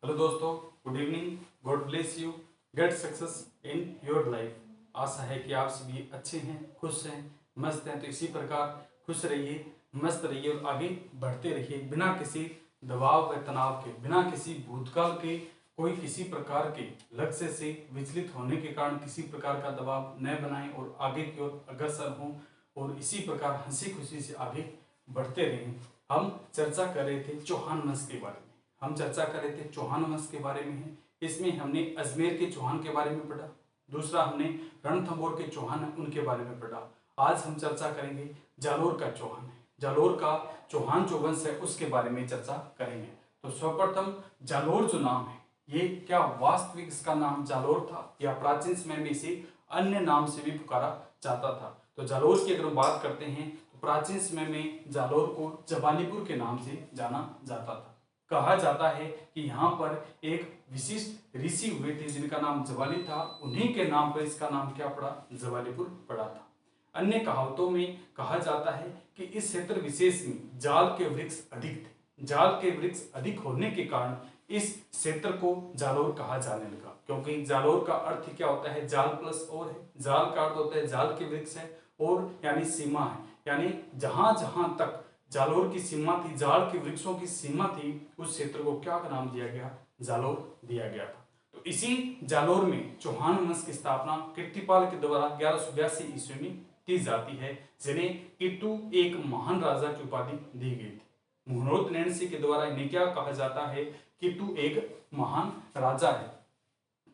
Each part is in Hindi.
हेलो दोस्तों, good evening. God bless you. Get success in your life. आशा है कि आप सभी अच्छे हैं, खुश हैं, मस्त हैं। तो इसी प्रकार खुश रहिए, मस्त रहिए और आगे बढ़ते रहिए बिना किसी दबाव व तनाव के, बिना किसी भूतकाल के कोई किसी प्रकार के लक्ष्य से विचलित होने के कारण किसी प्रकार का दबाव न बनाएं और आगे की ओर अग्रसर हों और इसी प्रकार हंसी खुशी से आगे बढ़ते रहें। हम चर्चा कर रहे थे चौहान वंश के बारे में। हम चर्चा कर रहे थे चौहान वंश के बारे में है। इसमें हमने अजमेर के चौहान के बारे में पढ़ा, दूसरा हमने रणथंभौर के चौहान उनके बारे में पढ़ा। आज हम चर्चा करेंगे जालोर का चौहान है, जालोर का चौहान जो वंश है उसके बारे में चर्चा करेंगे। तो सर्वप्रथम जालोर जो नाम है, ये क्या वास्तविक इसका नाम जालोर था या प्राचीन समय में इसे अन्य नाम से भी पुकारा जाता था? तो जालोर की अगर हम बात करते हैं तो प्राचीन समय में जालोर को जबालीपुर के नाम से जाना जाता था। कहा जाता है कि यहाँ पर एक विशिष्ट ऋषि हुए थे जिनका नाम जवाली था, उन्हीं के नाम पर इसका नाम क्या पड़ा, जवालीपुर पड़ा था। अन्य कहावतों में कहा जाता है कि इस क्षेत्र विशेष में जाल के वृक्ष अधिक थे। जाल के वृक्ष अधिक होने के कारण इस क्षेत्र को जालोर कहा जाने लगा, क्योंकि जालोर का अर्थ क्या होता है, जाल प्लस और है। जाल का अर्थ होता है जाल के वृक्ष है, और यानी सीमा है, यानी जहां जहां तक जालोर की सीमा थी, जाल के वृक्षों की सीमा थी, उस क्षेत्र को क्या नाम दिया गया, जालोर दिया गया था। तो इसी जालोर में चौहान वंश की स्थापना कीर्तिपाल के द्वारा 1182 ईस्वी में की जाती है, जिन्हें कीटू एक महान राजा की उपाधि दी गई थी। मुहूर्त नैणसी के द्वारा इन्हें क्या कहा जाता है, कीटू एक महान राजा है।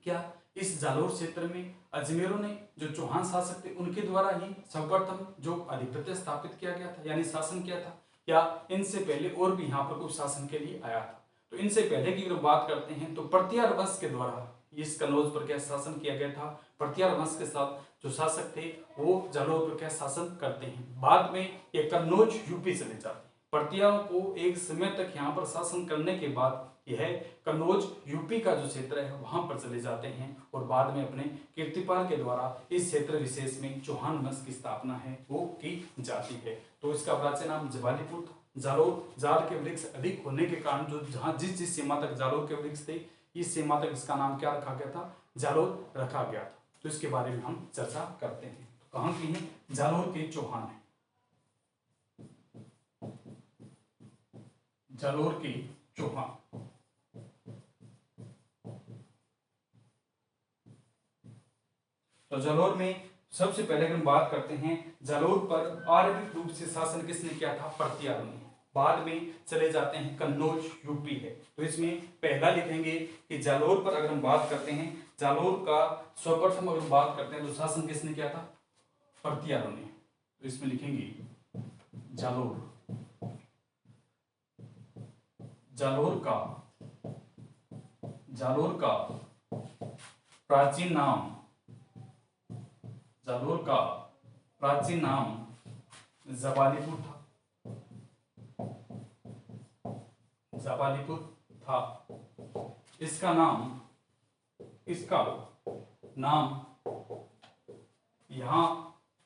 क्या इस जालोर क्षेत्र में अजमेरों ने जो चौहान शासक थे उनके द्वारा ही सर्वप्रथम जो अधिपत्य स्थापित किया गया था, यानी शासन किया था, या इनसे पहले और भी यहाँ पर कुछ शासन के लिए आया था? तो इनसे पहले की अगर बात करते हैं तो पर्तियार वंश के द्वारा इस कन्नौज पर क्या शासन किया गया था। पर्तियार वंश के साथ जो शासक थे वो जालोर पर क्या शासन करते हैं। बाद में ये कन्नौज यूपी चले जाते हैं। पर्तियारों को एक समय तक यहाँ पर शासन करने के बाद यह कन्नौज यूपी का जो क्षेत्र है वहां पर चले जाते हैं, और बाद में अपने कीर्तिपाल के द्वारा इस क्षेत्र विशेष में चौहान वंश की स्थापना है वो की जाती है। तो इसका प्राचीन नाम जबालीपुर था। जालोर, जाल के वृक्ष अधिक होने के कारण जो जहां जिस सीमा तक जालोर के वृक्ष थे, इस सीमा तक इसका नाम क्या रखा गया था, जालोर रखा गया था। तो इसके बारे में हम चर्चा करते हैं। तो कहां की है, जालोर के चौहान है, जालोर के चौहान। तो जालोर में सबसे पहले हम बात करते हैं, जालोर पर आरंभिक रूप से शासन किसने किया था, पर्तियारों ने। बाद में चले जाते हैं कन्नौज यूपी है। तो इसमें पहला लिखेंगे कि जालोर पर अगर हम बात करते हैं, जालोर का सर्वप्रथम अगर हम बात करते हैं तो शासन किसने किया था, पर्तियारों ने। तो इसमें लिखेंगे जालोर, जालोर का प्राचीन नाम, जालोर का प्राचीन नाम जबालीपुर था, जबालीपुर था। इसका नाम यहाँ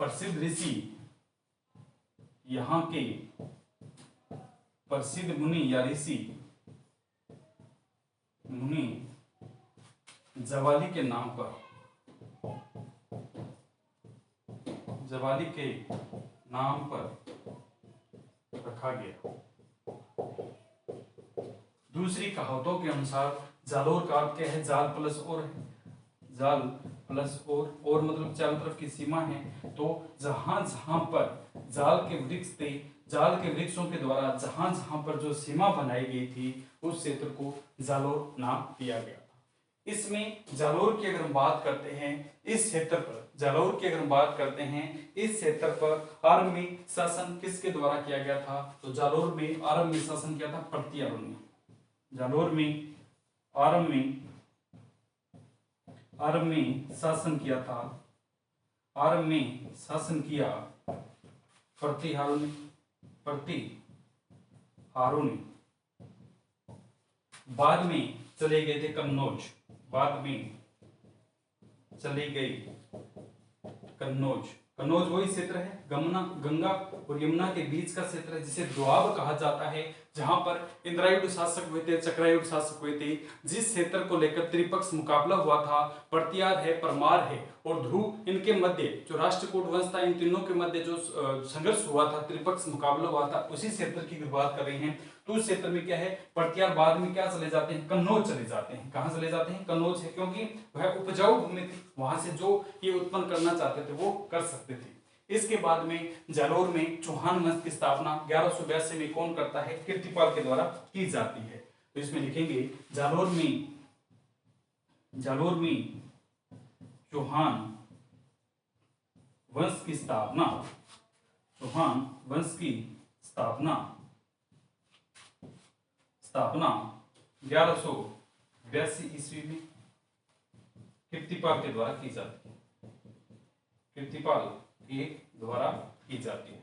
प्रसिद्ध ऋषि, यहाँ के प्रसिद्ध मुनि या ऋषि मुनि जवाली के नाम पर, जवाली के नाम पर रखा गया। दूसरी कहावतों के अनुसार जालोर का अर्थ क्या है, जाल प्लस और है। जाल प्लस और मतलब चारों तरफ की सीमा है। तो जहां जहां पर जाल के वृक्ष थे, जाल के वृक्षों के द्वारा जहां जहां पर जो सीमा बनाई गई थी उस क्षेत्र को जालोर नाम दिया गया था। इसमें जालोर की अगर हम बात करते हैं, इस क्षेत्र पर जालोर की अगर हम बात करते हैं, इस क्षेत्र पर आरंभ में शासन किसके द्वारा किया गया था, तो जालोर में आरंभ में शासन किया था पर्तियारों ने। जालोर में आरंभ में शासन किया था, आरंभ में शासन किया पर्तिहारों ने। बाद में चले गए थे कन्नौज, बाद में चली गई कन्नौज। कन्नौज वही क्षेत्र है, गंगा और यमुना के बीच का क्षेत्र है, जिसे दोआब कहा जाता है। जहां पर इंद्रायुध शासक हुए थे, चक्रायुध शासक हुए थे, जिस क्षेत्र को लेकर त्रिपक्ष मुकाबला हुआ था, पर्तियार है, परमार है और ध्रुव, इनके मध्य जो राष्ट्रकूट वंश था, इन तीनों के मध्य जो संघर्ष हुआ था, त्रिपक्ष मुकाबला हुआ था, उसी क्षेत्र की बात कर रहे हैं। तो उस क्षेत्र में क्या है, पर्तियार बाद में क्या चले जाते हैं, कन्नौज चले जाते हैं। कहां चले जाते हैं, कन्नौज है, क्योंकि वह उपजाऊ भूमि थी, वहां से जो ये उत्पन्न करना चाहते थे वो कर सकते थे। इसके बाद में जालोर में चौहान वंश की स्थापना 1182 में कौन करता है, कीर्तिपाल के द्वारा की जाती है। तो इसमें लिखेंगे जालोर में चौहान वंश की स्थापना, चौहान वंश की स्थापना 1182 ईस्वी में कीर्तिपाल के द्वारा की जाती है, कीर्तिपाल के द्वारा की जाती है,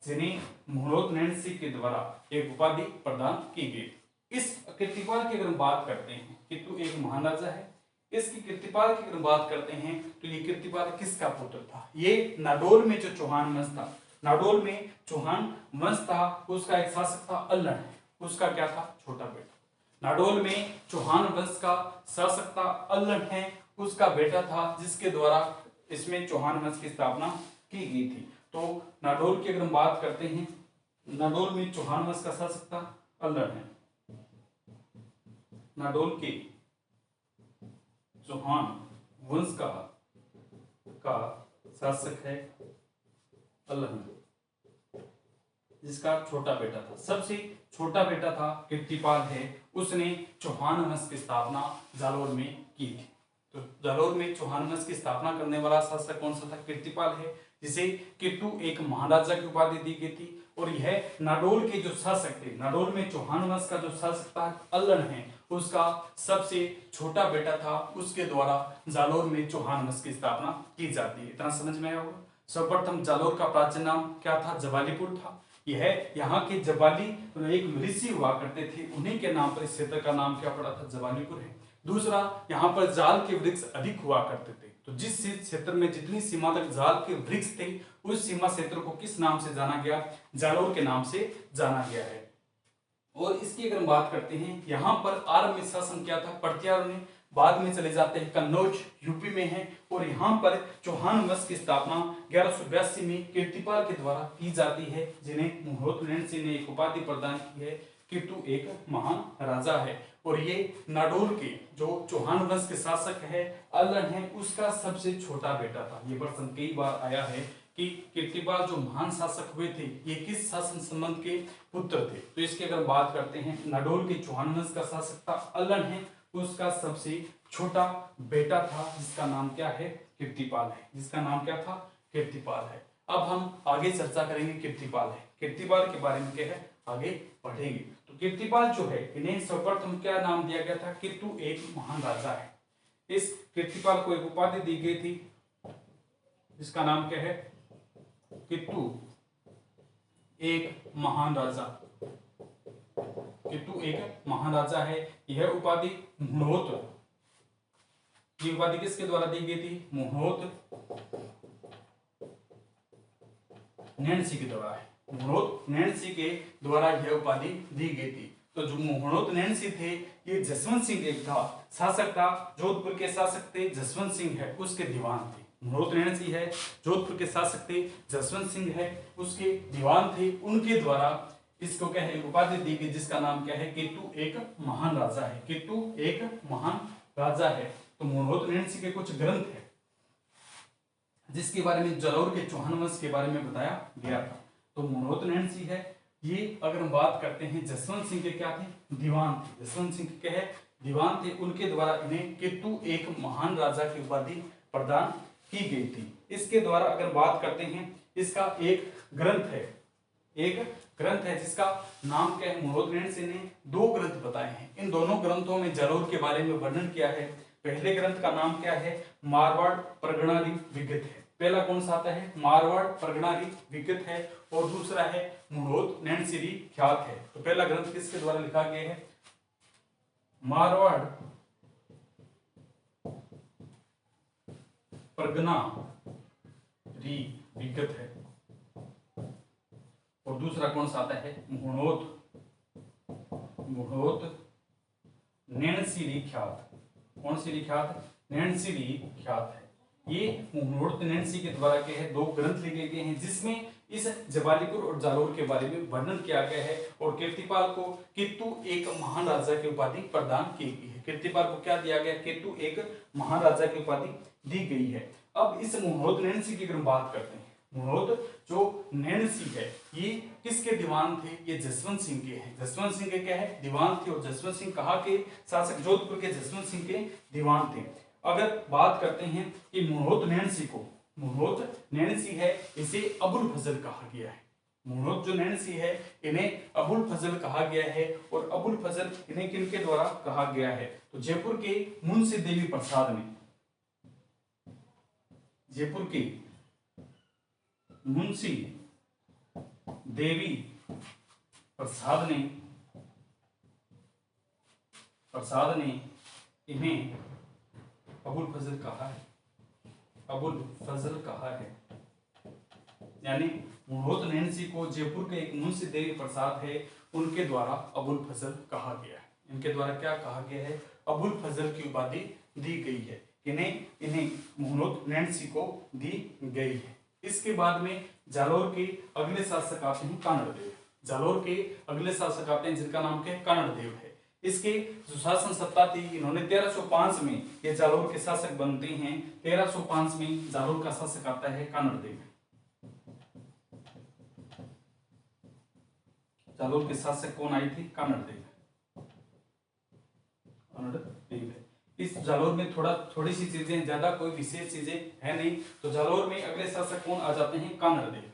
जिन्हें मुहूर्त नैन्सी के द्वारा एक उपाधि प्रदान की गई। इस कीर्तिपाल की अगर हम बात करते हैं कि तू एक महान राजा है, इसकी कीर्तिपाल की अगर बात करते हैं तो ये कीर्तिपाल किसका पुत्र था, ये नाडोल में जो चौहान वंश था, नाडोल में चौहान वंश था, उसका एक शासक था अल्लण, उसका क्या था, छोटा बेटा। नाडोल में चौहान वंश का शासक था अल्लण है, उसका बेटा था, जिसके द्वारा इसमें चौहान वंश की स्थापना की गई थी। तो नाडोल की अगर हम बात करते हैं, नाडोल में चौहान वंश का शासक था अल्लण है, नाडोल के चौहान वंश का शासक है अल्लण, जिसका छोटा बेटा था, सबसे छोटा बेटा था कीर्तिपाल है, उसने चौहान वंश की स्थापना जालोर में की थी। तो जालोर में चौहान वंश की स्थापना करने वाला शासक कौन सा था, कीर्तिपाल है, जिसे कीर्तु एक महाराजा की उपाधि दी गई थी। और यह नाडोल के जो शासक थे, नाडोल में चौहान वंश का जो शासक था अल्लण है, उसका सबसे छोटा बेटा था, उसके द्वारा जालोर में चौहान वंश की स्थापना की जाती है। इतना समझ में आया होगा। सर्वप्रथम जालोर का प्राचीन नाम क्या था, जवालीपुर था। यह यहाँ के जवाली एक ऋषि हुआ करते थे, उन्हीं के नाम पर इस क्षेत्र का नाम क्या पड़ा था, जवालीपुर है। दूसरा, यहाँ पर जाल के वृक्ष अधिक हुआ करते थे, तो जिस क्षेत्र में जितनी सीमा तक जाल के वृक्ष थे, उस सीमा क्षेत्र को किस नाम से जाना गया, जालोर के नाम से जाना गया है। और इसकी अगर बात करते हैं, यहाँ पर आरंभ में शासन क्या था, पर्तियारों ने, बाद में चले जाते हैं कन्नौज यूपी में है। और यहाँ पर चौहान वंश की स्थापना 1182 में कीर्तिपाल के द्वारा की जाती है, जिन्हें मुहूर्त नैन्सी ने एक उपाधि प्रदान की है कि तू एक महान राजा है। और ये नाडोल के जो चौहान वंश के शासक है अल्लण है, उसका सबसे छोटा बेटा था। ये प्रश्न कई बार आया है कि कीर्तिपाल जो महान शासक हुए थे, ये किस शासन संबंध के पुत्र थे। तो इसकी अगर बात करते हैं, नाडोल के चौहान वंश का शासक था अल्लण है, उसका सबसे छोटा बेटा था, जिसका नाम क्या है, कीर्तिपाल है, जिसका नाम क्या था, कीर्तिपाल है। अब हम आगे चर्चा करेंगे कीर्तिपाल है, कीर्तिपाल के बारे में क्या है आगे पढ़ेंगे। तो कीर्तिपाल जो है, इन्हें सर्वप्रथम क्या नाम दिया गया था कि तू एक महान राजा है। इस कीर्तिपाल को एक उपाधि दी गई थी, जिसका नाम क्या है, कि तू एक महान राजा, कि तू एक महान राजा है। यह उपाधि मुहूर्त, ये उपाधि किसके द्वारा दी गई थी, मुहूर्त नैन्सी के द्वारा है, मुहूर्त नैन्सी के द्वारा यह उपाधि दी गई थी। तो जो मुहूर्त नैन्सी थे, ये जसवंत सिंह एक था, शासक था, जोधपुर के शासक थे, जसवंत सिंह है उसके दीवान थे। मुहूर्त नैन्सी है, जोधपुर के शासक थे, जसवंत सिंह है उसके दीवान थे, उनके द्वारा इसको क्या है उपाधि दी गई, जिसका नाम क्या है, कि तू एक महान राजा है, कि तू एक महान राजा है। तो मुहूर्त नैन्सी के कुछ ग्रंथ है, जिसके बारे में जालोर के चौहान वंश के बारे में बताया गया था। तो मुहूर्त नैन्सी है, ये अगर हम बात करते हैं, जसवंत सिंह के क्या थे, दीवान थे, जसवंत सिंह के क्या है, दीवान थे, उनके द्वारा इन्हें कि तू एक महान राजा की उपाधि प्रदान की गई थी। इसके द्वारा अगर बात करते हैं, इसका एक ग्रंथ है, एक ग्रंथ है जिसका नाम क्या है, मुहूर्त नैन्सी ने 2 ग्रंथ बताए हैं। इन दोनों ग्रंथों में जालोर के बारे में वर्णन किया है। पहले ग्रंथ का नाम क्या है, मारवाड़ परगणारी विगत है। पहला कौन सा आता है, मारवाड़ परगणारी विगत है, और दूसरा है मुहूर्त नैन्सी ख्यात है। तो पहला ग्रंथ किसके द्वारा लिखा गया है, मारवाड़ परगणारी विगत है, और दूसरा कौन सा आता है, मुहूर्त मुहूर्त नैनसीरी ख्यात। कौन सी ख्यात? नैनसीरी ख्यात है। ये मुहूर्त नैनसी के द्वारा के है 2 ग्रंथ लिखे गए हैं जिसमें इस जवालीपुर और जालोर के बारे में वर्णन किया गया है और कीर्तिपाल को केतु एक महान राजा की उपाधि प्रदान की गई है। कीर्तिपाल को क्या दिया गया? केतु एक महान राजा की उपाधि दी गई है। अब इस मुहूर्त नैनसी की अगर हम बात करते हैं, मुहूर्त जो नैनसी है ये किसके दीवान थे? ये जसवंत सिंह के हैं। जसवंत सिंह के क्या है? दीवान थे। और जसवंत सिंह कहाँ के शासक? जोधपुर के जसवंत सिंह के दीवान थे। अगर बात करते हैं कि मुहूर्त नैनसी को, मुहूर्त नैनसी है इसे अबुल फजल कहा गया है। मुहूर्त जो नैनसी है इन्हें अबुल फजल कहा गया है। और अबुल फजल इन्हें किनके द्वारा कहा गया है? तो जयपुर के मुंशी देवी प्रसाद ने, जयपुर के मुंशी देवी प्रसाद ने इन्हें अबुल फजल कहा है। अबुल फजल कहा है। यानी मुहूर्त नैनसी को जयपुर के एक मुंशी देवी प्रसाद है उनके द्वारा अबुल फजल कहा गया है। इनके द्वारा क्या कहा गया है? अबुल फजल की उपाधि दी गई है। इन्हें मुहूर्त नैनसी को दी गई है। इसके बाद में जालोर के अगले शासक आते हैं कानड़देव। जालोर के अगले शासक आते हैं जिनका नाम क्या है? कानड़देव है। इसके जो शासन सत्ता थी इन्होंने 1305 में ये जालोर के शासक बनते हैं। 1305 में जालोर का शासक आता है कानड़देव। जालोर के शासक कौन आई थी? कानड़देव है। इस जालोर में थोड़ी सी चीजें, ज्यादा कोई विशेष चीजें है नहीं। तो जालोर में अगले शासक कौन आ जाते हैं? कानड़देव।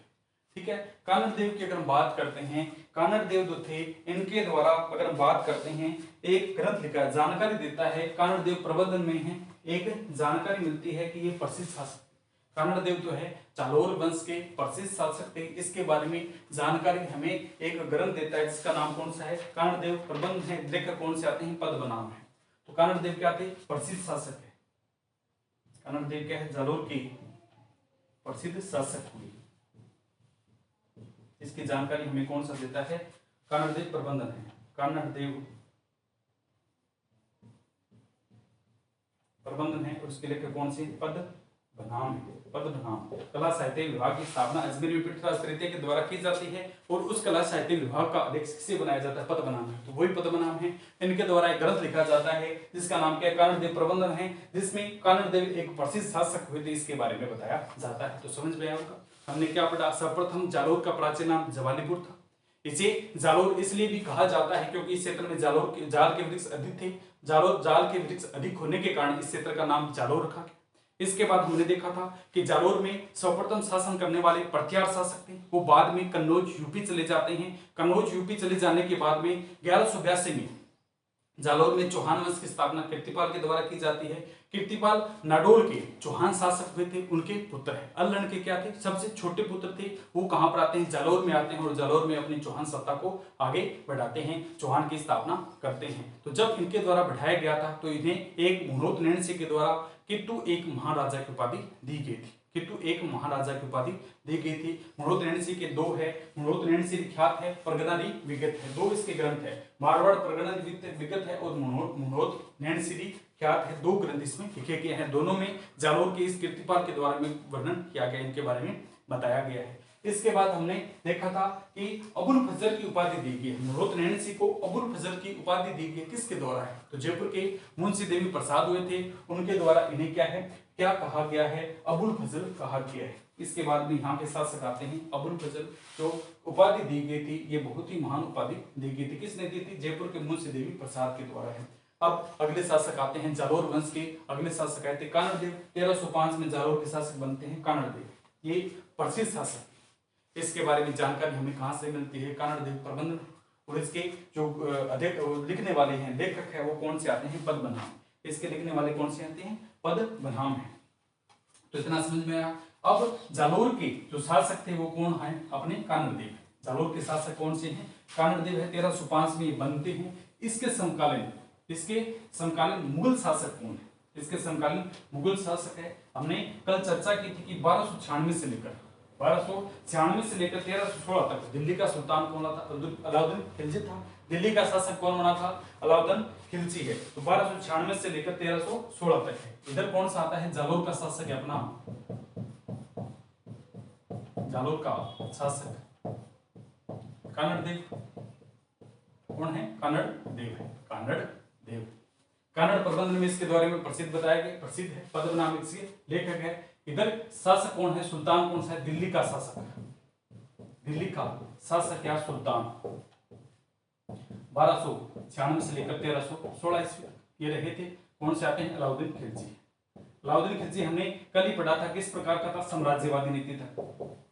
ठीक है। कानड़देव की अगर हम बात करते हैं, कानड़देव जो थे इनके द्वारा अगर हम बात करते हैं एक ग्रंथ लिखा जानकारी देता है। कानड़देव प्रबंधन में है एक जानकारी मिलती है कि ये प्रसिद्ध शासक कानड़देव जो है जालोर वंश के प्रसिद्ध शासक थे। इसके बारे में जानकारी हमें एक ग्रंथ देता है जिसका नाम कौन सा है? कानड़देव प्रबंध है। लेखक कौन से आते हैं? पद्मनाभ है। तो कानड़देव क्या थे? प्रसिद्ध शासक है। कानड़देव क्या है? जालोर की प्रसिद्ध शासक हुए। इसकी जानकारी हमें कौन सा देता है? कानड़देव प्रबंधन है। कानड़देव प्रबंधन है। और उसके लेखक कौन से? पद्मनाभ है। पद्मनाभ। कला साहित्य विभाग की स्थापना अजमेर में पृथ्वीराज तृतीय के द्वारा की जाती है और उस कला साहित्य विभाग का अध्यक्ष किसे बनाया जाता है? पद्मनाभ है। तो वही पद्मनाभ है। इनके द्वारा एक ग्रंथ लिखा जाता है जिसका नाम क्या है? कानड़देव प्रबंधन है, जिसमें कानड़देव एक प्रसिद्ध शासक हुए थे इसके बारे में बताया जाता है। तो समझ में आया होगा हमने क्या पढ़ा? सर्वप्रथम जालोर का प्राचीन नाम जवालीपुर था। इसे जालोर इसलिए भी कहा जाता है क्योंकि इस क्षेत्र में जाल के वृक्ष अधिक थे। जाल के वृक्ष अधिक होने के कारण इस क्षेत्र का नाम जालोर रखा गया। इसके बाद हमने देखा था कि जालोर में सर्वप्रथम शासन करने वाले प्रत्यार शासक थे। वो बाद में कन्नौज यूपी चले जाते हैं। कन्नौज यूपी चले जाने के बाद में 1182 में जालोर में चौहान वंश की स्थापना कीर्तिपाल के द्वारा की जाती है। कीर्तिपाल नाडोल के चौहान शासक हुए थे, उनके पुत्र हैं। अल्लड़ के क्या थे? सबसे छोटे पुत्र थे। वो कहां पर आते हैं? जालोर में आते हैं और जालोर में अपनी चौहान सत्ता को आगे बढ़ाते हैं, चौहान की स्थापना करते हैं। तो जब इनके द्वारा बढ़ाया गया था तो इन्हें एक मुहूर्त नैनसी के द्वारा केतु एक महाराजा की उपाधि दी गई थी। केतु एक महाराजा की उपाधि दी गई थी। मुहूर्त नैनसी के 2 है। मुहूर्त नैनसी ख्यात है, प्रगदारी विगत है। 2 इसके ग्रंथ है, मारवाड़ प्रगदारी विगत है और मुहूर्त नैनसी ख्यात है। 2 ग्रंथ इसमें लिखे गए हैं। दोनों में जालोर के इस कीर्तिपाल के द्वारा में वर्णन किया गया, इनके बारे में बताया गया है। इसके बाद हमने देखा था कि अबुल फजल की उपाधि दी गई है। मुहूर्त नैनसी को अबुल फजल की उपाधि दी गई किसके द्वारा है? तो जयपुर के मुंशी देवी प्रसाद हुए थे, उनके द्वारा इन्हें क्या कहा गया है? अबुल फजल कहा गया है। इसके बाद भी यहाँ के शासक आते हैं अबुल फजल। जो उपाधि दी गई थी ये बहुत ही महान उपाधि दी गई थी। किसने दी थी? जयपुर के मुंशी देवी प्रसाद के द्वारा है। अब अगले शासक आते हैं जालोर वंश के अगले शासक आए थे कानड़देव। 1305 में जालोर के शासक बनते हैं कानड़देव। ये प्रसिद्ध शासक। इसके बारे में जानकारी हमें कहां से मिलती है? कानड़देव प्रबंधन। और इसके जो लिखने वाले हैं, लेखक है, वो कौन से आते हैं? पद्मनाभ। इसके लिखने वाले कौन से आते हैं? पद्मनाभ है। तो इतना समझ में आया। अब जालोर के जो शासक थे वो कौन है? अपने कानड़देव। जालोर के शासक कौन से हैं? कानड़देव है। 1305 में ये बनते हैं। इसके समकालीन मुगल शासक कौन है? इसके समकालीन मुगल शासक है। हमने कल चर्चा की थी कि 1296 से लेकर 1316 तक दिल्ली का सुल्तान कौन था? अलाउद्दीन खिलजी था। दिल्ली का शासक कौन बना था? अलाउद्दीन खिलजी है। तो 1296 से लेकर 1316 तक है। इधर कौन सा आता है? जालोर का शासक है अपना, जालोर का शासक कानड़ देव। कौन है? कानड़ देव है, कानड़ देव। कानड़ प्रबंध में इसके द्वारा में प्रसिद्ध बताया गया, प्रसिद्ध है, पद्मनाभ इसके लेखक है। इधर शासक कौन है? सुल्तान कौन सा है? दिल्ली का शासक, दिल्ली का शासक या सुल्तान। 1296 से लेकर 1316 ईस्वी ये रहे थे। कौन से आते हैं? अलाउद्दीन खिलजी। अलाउद्दीन खिलजी हमने कल ही पढ़ा था किस प्रकार का था? साम्राज्यवादी नीति था,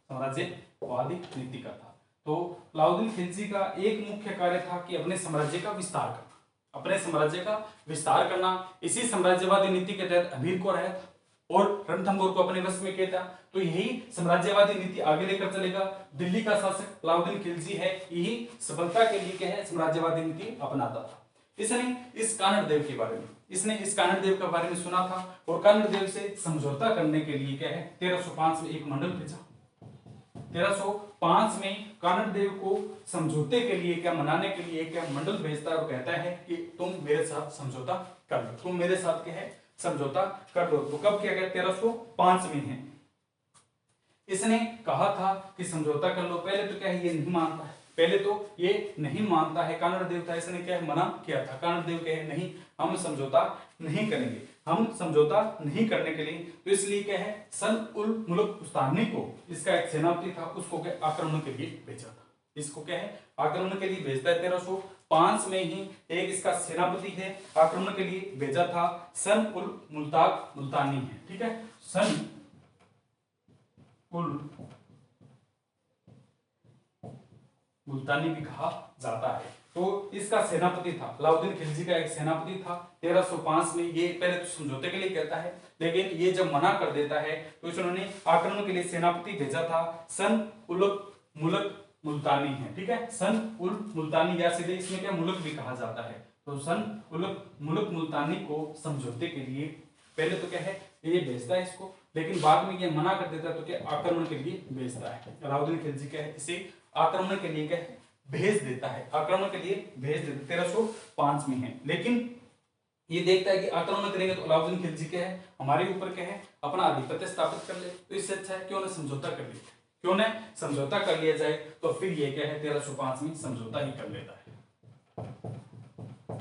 साम्राज्यवादी नीति का था। तो अलाउद्दीन खिलजी का एक मुख्य कार्य था कि अपने साम्राज्य का विस्तार करना, अपने साम्राज्य का विस्तार करना। इसी साम्राज्यवादी नीति के तहत अमीर को रहत और रणथंभौर को अपने वश में किया था। तो यही साम्राज्यवादी नीति आगे लेकर चलेगा। दिल्ली का शासक अलाउद्दीन खिलजी है, यही सफलता के लिए क्या है? साम्राज्यवादी नीति अपनाता था। इसने इस कानड़ देव के बारे में, इसने इस कानड़ देव के बारे में सुना था और कानड़ देव से समझौता करने के लिए क्या है? 1305 में एक मंडल भेजा। 1305 में कानड़ देव को समझौते के लिए क्या, मनाने के लिए क्या मंडल भेजता है और कहता है कि तुम मेरे साथ समझौता कर लो, तुम मेरे साथ क्या है? समझौता कर लो। तो कब किया गया? 1305 में है। इसने कहा था कि समझौता कर लो। पहले तो क्या है? ये नहीं मानता है, पहले तो ये नहीं मानता है। कानड़ देव था, इसने क्या है? मना किया था। कानड़ देव कहे नहीं, हम समझौता नहीं करेंगे, हम समझौता नहीं करने के लिए। तो इसलिए क्या है? सन उल मुल्क उस्तानी को, इसका एक सेनापति था, उसको क्या आक्रमण के लिए भेजा था। इसको क्या है? आक्रमण के लिए भेजता है। 1305 में ही एक इसका सेनापति है, आक्रमण के लिए भेजा था। सन उल मुल्तानी है, ठीक है, सन उल मुल्तानी भी कहा जाता है। तो इसका सेनापति था, अलाउद्दीन खिलजी का एक सेनापति था। 1305 में ये पहले तो समझौते के लिए कहता है, लेकिन ये जब मना कर देता है तो इन्होंने आक्रमण के लिए सेनापति भेजा था। सन उल मुल्क मुल्तानी है, ठीक है, सन उल मुल्तानी, या सीधे इसमें क्या मुल्क भी कहा जाता है। तो सन उल मुल्क मुल्तानी को समझौते के लिए पहले तो क्या है? ये भेजता है इसको, लेकिन बाद में ये मना कर देता है। तो क्या आक्रमण के लिए भेजता है। अलाउद्दीन खिलजी क्या है? इसे आक्रमण के लिए क्या है? भेज देता है, आक्रमण के लिए भेज देता। 1305 में है, लेकिन ये देखता है कि आक्रमण करेंगे तो अलाउद्दीन खिलजी क्या है? हमारे ऊपर क्या है? अपना आधिपत्य स्थापित कर ले। तो इससे अच्छा है क्यों ना समझौता कर ले, क्यों ना समझौता कर लिया जाए। तो फिर ये क्या है? 1305 में समझौता ही कर लेता है।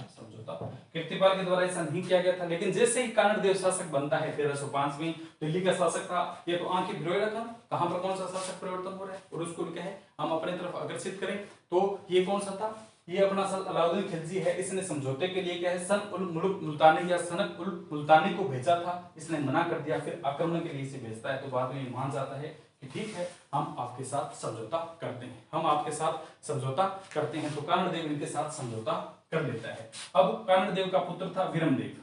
समझौता कीर्तिपाल के द्वारा ऐसा नहीं किया गया था, लेकिन जैसे ही कानड़ देव शासक बनता है 1305 में, दिल्ली का शासक था, ये तो आंखें भिगोएगा था कहां पर कौन सा शासक परिवर्तन हो रहा है और उसको क्या है? हम अपने तरफ आकर्षित करें। तो ये कौन सा था? ये अपना सन अलाउद्दीन खिलजी है। इसने समझौते के लिए क्या है? सन उल मुल्क मुल्तानी या सनक उल मुल्तानी को भेजा था, इसने मना कर दिया, फिर आक्रमण के लिए इसे भेजता है। तो बाद में मान जाता है कि ठीक है, हम आपके साथ समझौता करते हैं, हम आपके साथ समझौता करते हैं। तो कानड़ देव इनके साथ समझौता कर लेता है। अब कानड़ देव का पुत्र था विरमदेव,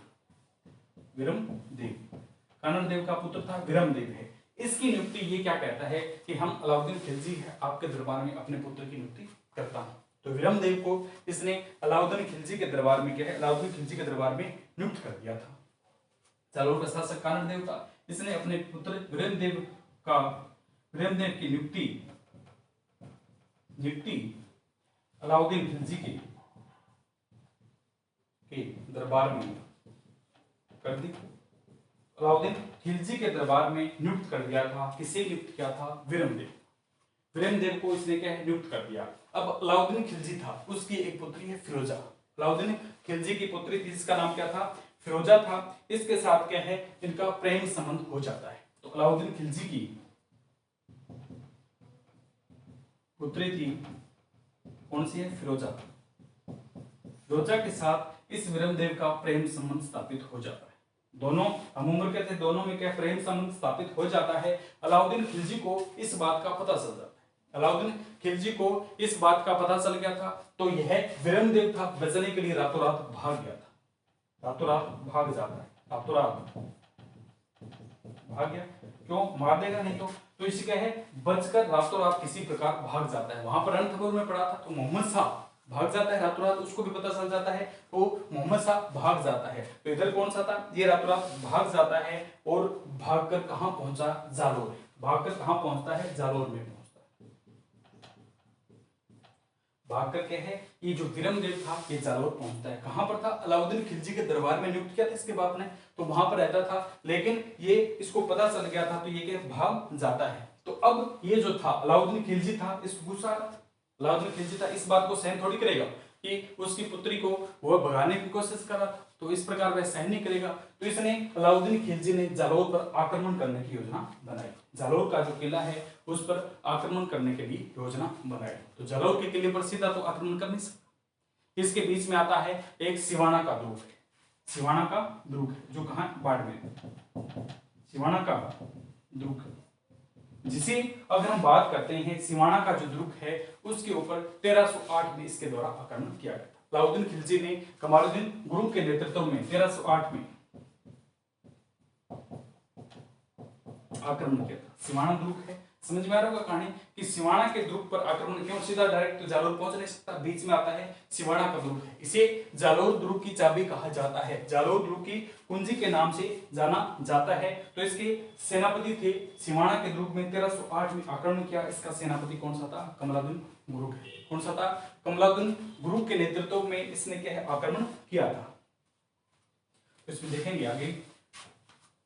विरमदेव कानड़ देव का पुत्र था, विरमदेव है। इसकी नियुक्ति ये क्या कहता है कि हम अलाउद्दीन खिलजी है आपके दरबार में अपने पुत्र की नियुक्ति करता हूं। तो विरमदेव को इसने अलाउद्दीन खिलजी के दरबार में क्या है? अलाउद्दीन खिलजी के दरबार में नियुक्त कर दिया था। जालोर का शासक कानड़ देव था, इसने अपने पुत्र विरमदेव की नियुक्ति अलाउद्दीन खिलजी के दरबार में कर दी। अलाउद्दीन खिलजी के दरबार में नियुक्त कर दिया था। किसे नियुक्त किया था? विरमदेव। विरमदेव को इसने क्या है? नियुक्त कर दिया। अब अलाउद्दीन खिलजी था, उसकी एक पुत्री है फिरोजा। अलाउद्दीन खिलजी की पुत्री थी, जिसका नाम क्या था? फिरोजा था। इसके साथ क्या है? इनका प्रेम संबंध हो जाता है। तो अलाउद्दीन खिलजी की पुत्री थी, कौन सी है? फिरोजा। फिरोजा के साथ इस विरमदेव का प्रेम संबंध स्थापित हो जाता है। दोनों हम उम्र के थे, दोनों में क्या प्रेम संबंध स्थापित हो जाता है। अलाउद्दीन खिलजी को इस बात का पता चल जाता है। अलाउद्दीन खिलजी को इस बात का पता चल गया था, तो यह विरमदेव था, बचने के लिए रातों रात भाग गया था। रातों रात भाग जाता है, रातों रात भाग गया। क्यों? मार देगा नहीं तो इसी क्या है? बचकर रातों रात किसी प्रकार भाग जाता है। वहां पर रणथंभौर में पड़ा था, तो मोहम्मद शाह भाग जाता है रातों रात, उसको भी पता चल जाता है, तो मोहम्मद शाह भाग जाता है। तो इधर कौन सा था? ये रातों रात भाग जाता है और भागकर कहां पहुंचा? जालोर। भागकर कहां पहुंचता है? जालोर में पहुंचता है। भाग करके है ये जो विरमदेव था ये जालौर पहुंचता है। कहां पर था? अलाउद्दीन खिलजी के दरबार में नियुक्त किया था इसके बाप ने, तो वहां पर रहता था, लेकिन ये इसको पता चल गया था, तो ये क्या भाग जाता है। तो अब ये जो था अलाउद्दीन खिलजी था, इस गुस्सा अलाउद्दीन खिलजी था, इस बात को सहन थोड़ी करेगा कि उसकी पुत्री को वह भगाने की कोशिश करा, तो इस प्रकार वह सहन नहीं करेगा। तो इसने अलाउद्दीन खिलजी ने जालौर पर आक्रमण करने की योजना बनाई। जालौर का जो किला है उस पर आक्रमण करने के लिए योजना बनाई। तो जालौर के किले पर सीधा तो आक्रमण कर नहीं सकता। इसके बीच में आता है एक सिवाना का दुर्ग है, सिवाना का दुर्ग जो कहां? बाड़मेर। सिवाना का दुर्ग, जिसे अगर हम बात करते हैं, सिवाना का जो दुर्ग है उसके ऊपर 1308 में इसके द्वारा आक्रमण किया गया था। अलाउद्दीन खिलजी ने कमालुद्दीन गुरुंग के नेतृत्व में 1308 में आक्रमण किया था। सिवाना दुर्ग है, समझ में आ रहा होगा कहानी कि सिवाना के दुर्ग पर आक्रमण क्यों? सीधा डायरेक्ट तो जालौर पहुंच नहीं सकता, बीच में आता है सिवाना का दुर्ग है। इसे जालौर दुर्ग की चाबी कहा जाता है, जालौर दुर्ग की कुंजी के नाम से जाना जाता है। तो इसके सेनापति थे, सिवाना के दुर्ग में 1308 में आक्रमण किया। इसका सेनापति कौन सा था? कमलादुन गुरुंग। कौन सा था? कमलादुन गुरुंग के नेतृत्व में इसने क्या है? आक्रमण किया था। तो इसमें देखेंगे आगे,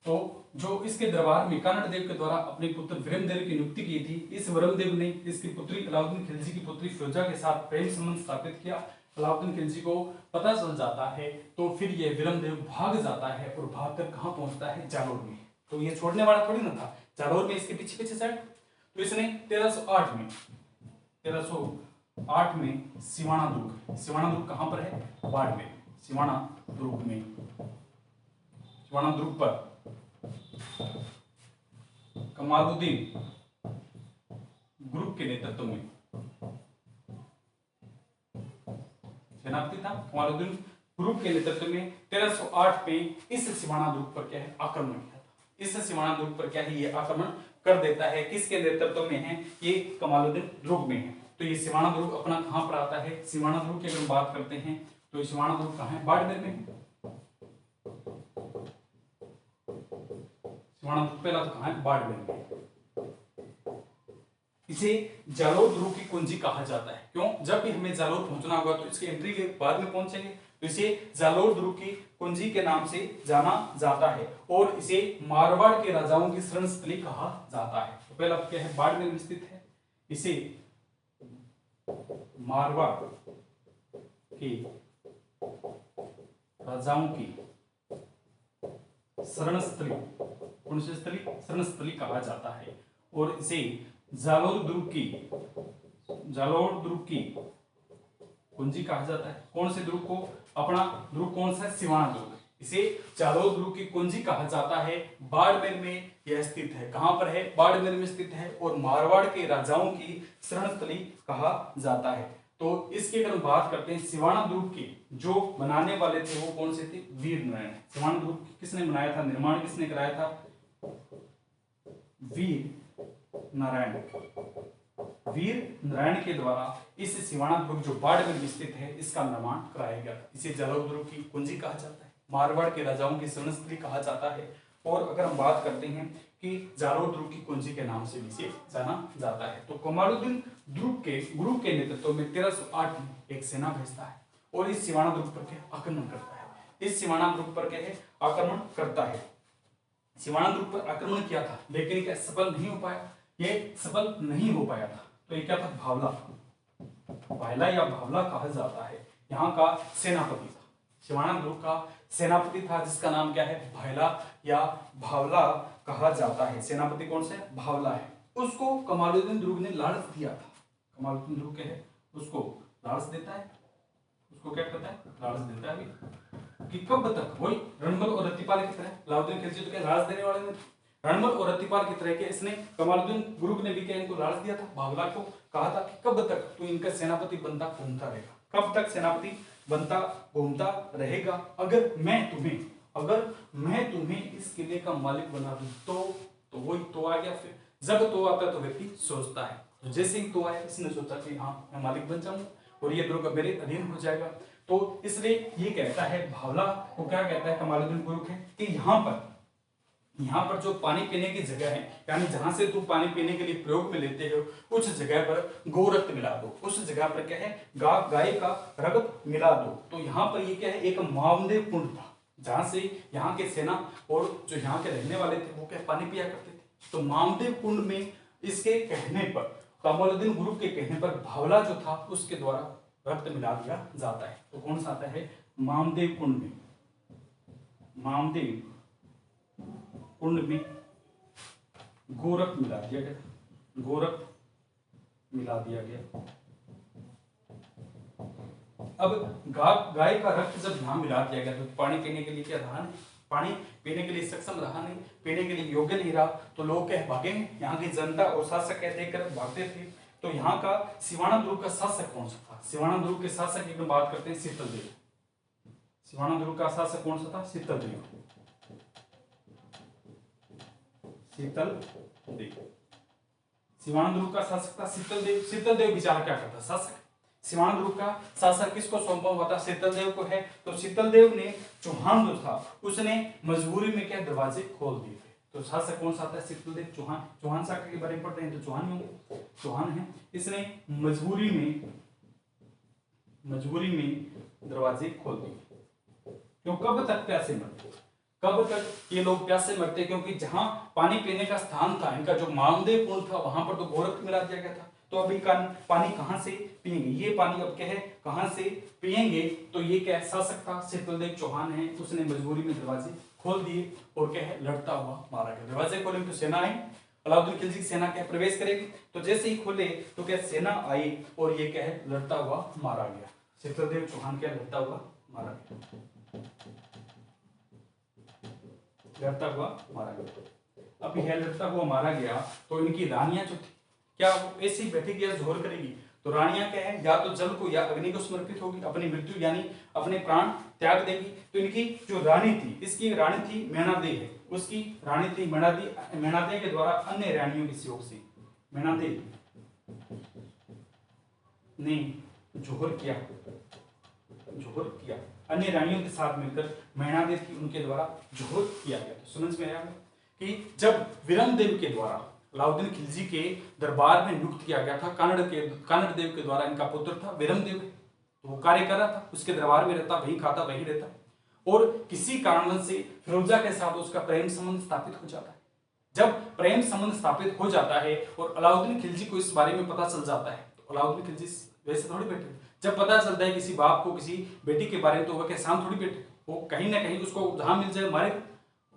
तो जो इसके दरबार में कानड़ देव के द्वारा अपने पुत्र विरमदेव की नियुक्ति की थी, इस विरमदेव ने इसकी पुत्री अलाउद्दीन खिलजी की पुत्री फिरोजा के साथ प्रेम संबंध स्थापित किया। अलाउद्दीन खिलजी को पता चल जाता है, तो फिर ये विरमदेव भाग जाता है और भागकर कहां पहुंचता है? जालौर में। तो ये छोड़ने वाला थोड़ी ना था, जालौर में इसके पीछे पीछे साइड। तो इसने 1308 में सिवाना दुर्ग, सिवाना दुर्ग कहां पर है? बाड़मेर। सिवाना दुर्ग में, सिवाना दुर्ग पर कमालुद्दीन गुरुंग के नेतृत्व में सेनापति था, कमालुद्दीन गुरुंग के नेतृत्व में 1308 में इस सिवाना दुर्ग पर क्या है? आक्रमण किया था। इस सिवाना दुर्ग पर क्या है? ये आक्रमण कर देता है। किसके नेतृत्व में है? ये कमालुद्दीन दुर्ग में है। तो ये सिवाना दुर्ग अपना कहां पर आता है? सिवाना दुर्ग की अगर हम बात करते हैं तो ये सिवाना दुर्ग कहां है? बाड़मेर में। सिवाना दुर्ग पहला तो कहां है? बाड़मेर में। इसे जालौर दुर्ग की कुंजी कहा जाता है। क्यों? जब भी हमें जालौर पहुंचना होगा तो इसके एंट्री के बाद में पहुंचेंगे, तो इसे जालौर दुर्ग की कुंजी के नाम से जाना जाता है और इसे मारवाड़ के राजाओं की शरण स्थली कहा जाता है। तो पहला क्या है? बाड़मेर में स्थित है। इसे मारवाड़ के राजाओं की शरण स्थली, कौन सी स्थली? शरण स्थली कहा जाता है। और इसे जालौर दुर्ग की कुंजी कहा जाता है। कौन से दुर्ग को? अपना दुर्ग कौन सा है? सिवाना दुर्ग। इसे जालौर दुर्ग की कुंजी कहा जाता है। बाड़मेर में यह स्थित है। कहां पर है? बाड़मेर में स्थित है और मारवाड़ के राजाओं की शरण स्थली कहा जाता है। तो इसकी अगर हम बात करते हैं, सिवाना दुर्ग के जो बनाने वाले थे वो कौन से थे? वीर नारायण। सिवाना दुर्ग किसने बनाया था? निर्माण किसने कराया था? वीर नारायण के द्वारा इस सिवाना दुर्ग जो बाड़मेर में स्थित है इसका निर्माण कराया गया था। इसे जालौर दुर्ग की कुंजी कहा जाता है, मारवाड़ के राजाओं की शरण स्थली कहा जाता है। और अगर हम बात करते हैं कि जालौर दुर्ग की कुंजी के नाम से भी इसे जाना जाता है। तो कमालुद्दीन गुरुंग के नेतृत्व में 1308 में एक सेना भेजता है और इस सिवाना दुर्ग पर आक्रमण करता है। इस सिवाना दुर्ग पर क्या है? आक्रमण करता है। सिवाना दुर्ग पर आक्रमण किया था, लेकिन क्या सफल नहीं हो पाया? ये सफल नहीं हो पाया था। तो ये क्या था? भावला या भावला कहा जाता है। यहाँ का सेनापति था, सिवाना दुर्ग का सेनापति था जिसका नाम क्या है? भायला या भावला कहा जाता है। सेनापति कौन सा है? भावला है। उसको कमालुद्दीन दुर्ग ने लालच दिया था। कमालुद्दीन दुर्ग क्या है? उसको लालच देता है। उसको क्या करता है? लालच देता है कि कब तक? वही रणबल और रत्तीपाल की तरह। अलाउद्दीन खिलजी तो क्या लालच देने वाले नहीं थे। रणबल और रत्तीपाल की तरह के इसने कमालुद्दीन गुरुंग ने भी क्या इनको लालच दिया था। भावला को कहा था कि कब तक तू इनका सेनापति बनता घूमता रहेगा? कब तक सेनापति बनता घूमता रहेगा? अगर मैं तुम्हें इस किले का मालिक बना दूं तो वही तो आ गया। फिर जब तो आता है तो व्यक्ति सोचता है, तो जैसे ही तो आया इसने सोचा कि हाँ मैं मालिक बन जाऊंगा और ये दुर्ग मेरे अधीन हो जाएगा। तो इसलिए ये कहता है, भावला को क्या कहता है कमालुद्दीन गुरुंग है कि यहाँ पर यहाँ पर जो पानी पीने की जगह है, यानी जहां से तुम पानी पीने के लिए प्रयोग में लेते हो, उस जगह पर गोरक्त मिला दो। उस जगह पर क्या है, गाय का रक्त मिला दो। तो यहाँ पर ये क्या है, एक मावदेव कुंड था, जहां से यहाँ के सेना और जो यहाँ के रहने वाले थे वो क्या पानी पिया करते थे। तो मावदेव कुंड में इसके कहने पर, कमालुद्दीन गुरु के कहने पर भावला जो था उसके द्वारा रक्त मिला दिया जाता है। तो कौन सा आता है, मामदेव कुंड में, मामदेव कुंड में गोरख मिला दिया गया, गोरख मिला दिया गया। अब गाय का रक्त जब यहां मिला दिया गया तो पानी पीने के लिए क्या रहा नहीं, पानी पीने के लिए सक्षम रहा नहीं, पीने के लिए योग्य नहीं रहा। तो लोग क्या भागे, यहाँ की जनता और शासक क्या देखकर भागते थे। तो यहाँ का सिवाना दुर्ग का शासक कौन सा था, सिवाना दुर्ग के शासक की बात करते हैं शीतल देव। सिवाना दुर्ग का शासक कौन सा था, शीतल देव, शीतल देव। सिवाना दुर्ग का शासक था शीतल देव। शीतल देव बेचारा क्या करता, शासक। सिवाना दुर्ग का शासक किसको सौंपा हुआ था, शीतल देव को है। तो शीतल देव ने, चौहान जो था उसने मजबूरी में क्या दरवाजे खोल दिए थे। तो शासक कौन सा था, शीतल देव चौहान। चौहान शाखा के बारे में पढ़ते हैं तो चौहान होंगे, चौहान है। इसने मजबूरी में दरवाजे खोल दिए। क्यों, कब तक प्यासे मरते, कब तक ये लोग प्यासे मरते, क्योंकि जहां पानी पीने का स्थान था इनका, जो मामदेव कुंड था, वहां पर तो गोरख मिला दिया गया था। तो अभी पानी कहां से पिएंगे, ये पानी अब क्या है, कहां से पिएंगे। तो ये क्या शासक था, शीतलदेव चौहान है, उसने मजबूरी में दरवाजे खोल दिए और क्या है, लड़ता हुआ मारा गया। दरवाजे खोले तो सेना आई, अलाउद्दीन खिलजी की सेना क्या प्रवेश करेगी। तो जैसे ही खोले तो क्या सेना आई और ये क्या है, लड़ता हुआ मारा गया। शीतलदेव चौहान क्या लड़ता हुआ मारा गया, लड़ता हुआ मारा गया। अब यह लड़ता हुआ मारा गया तो इनकी रानियां जो थी, क्या वो ऐसे ही बैठेगी या जोर करेगी। तो रानियां क्या है, या तो जल को या अग्नि को समर्पित होगी, अपनी मृत्यु यानी अपने प्राण त्याग देगी। तो इनकी जो रानी थी, इसकी रानी थी मैनादे है, उसकी रानी थी मैनादे। मैनादे के द्वारा अन्य रानियों के सहयोग से मैनादे ने जोहर किया, अन्य रानियों के साथ मिलकर मैनादे की उनके द्वारा जोहर किया गया। तो समझ में आया कि जब विरमदेव के द्वारा अलाउद्दीन खिलजी के दरबार में नियुक्त किया गया था, कानड़ देव के द्वारा इनका पुत्र था विरमदेव, तो वो कार्य कर रहा था, उसके दरबार में रहता, वही खाता वही रहता, और किसी कारण से फिरोजा के साथ उसका प्रेम संबंध स्थापित हो जाता है। जब प्रेम संबंध स्थापित हो जाता है और अलाउद्दीन खिलजी को इस बारे में पता चल जाता है, तो अलाउद्दीन खिलजी वैसे थोड़ी बैठे, जब पता चलता है किसी बाप को किसी बेटी के बारे में, तो वह क्या शांत थोड़ी बैठे, वो कहीं ना कहीं उसको जहां मिल जाए मारे,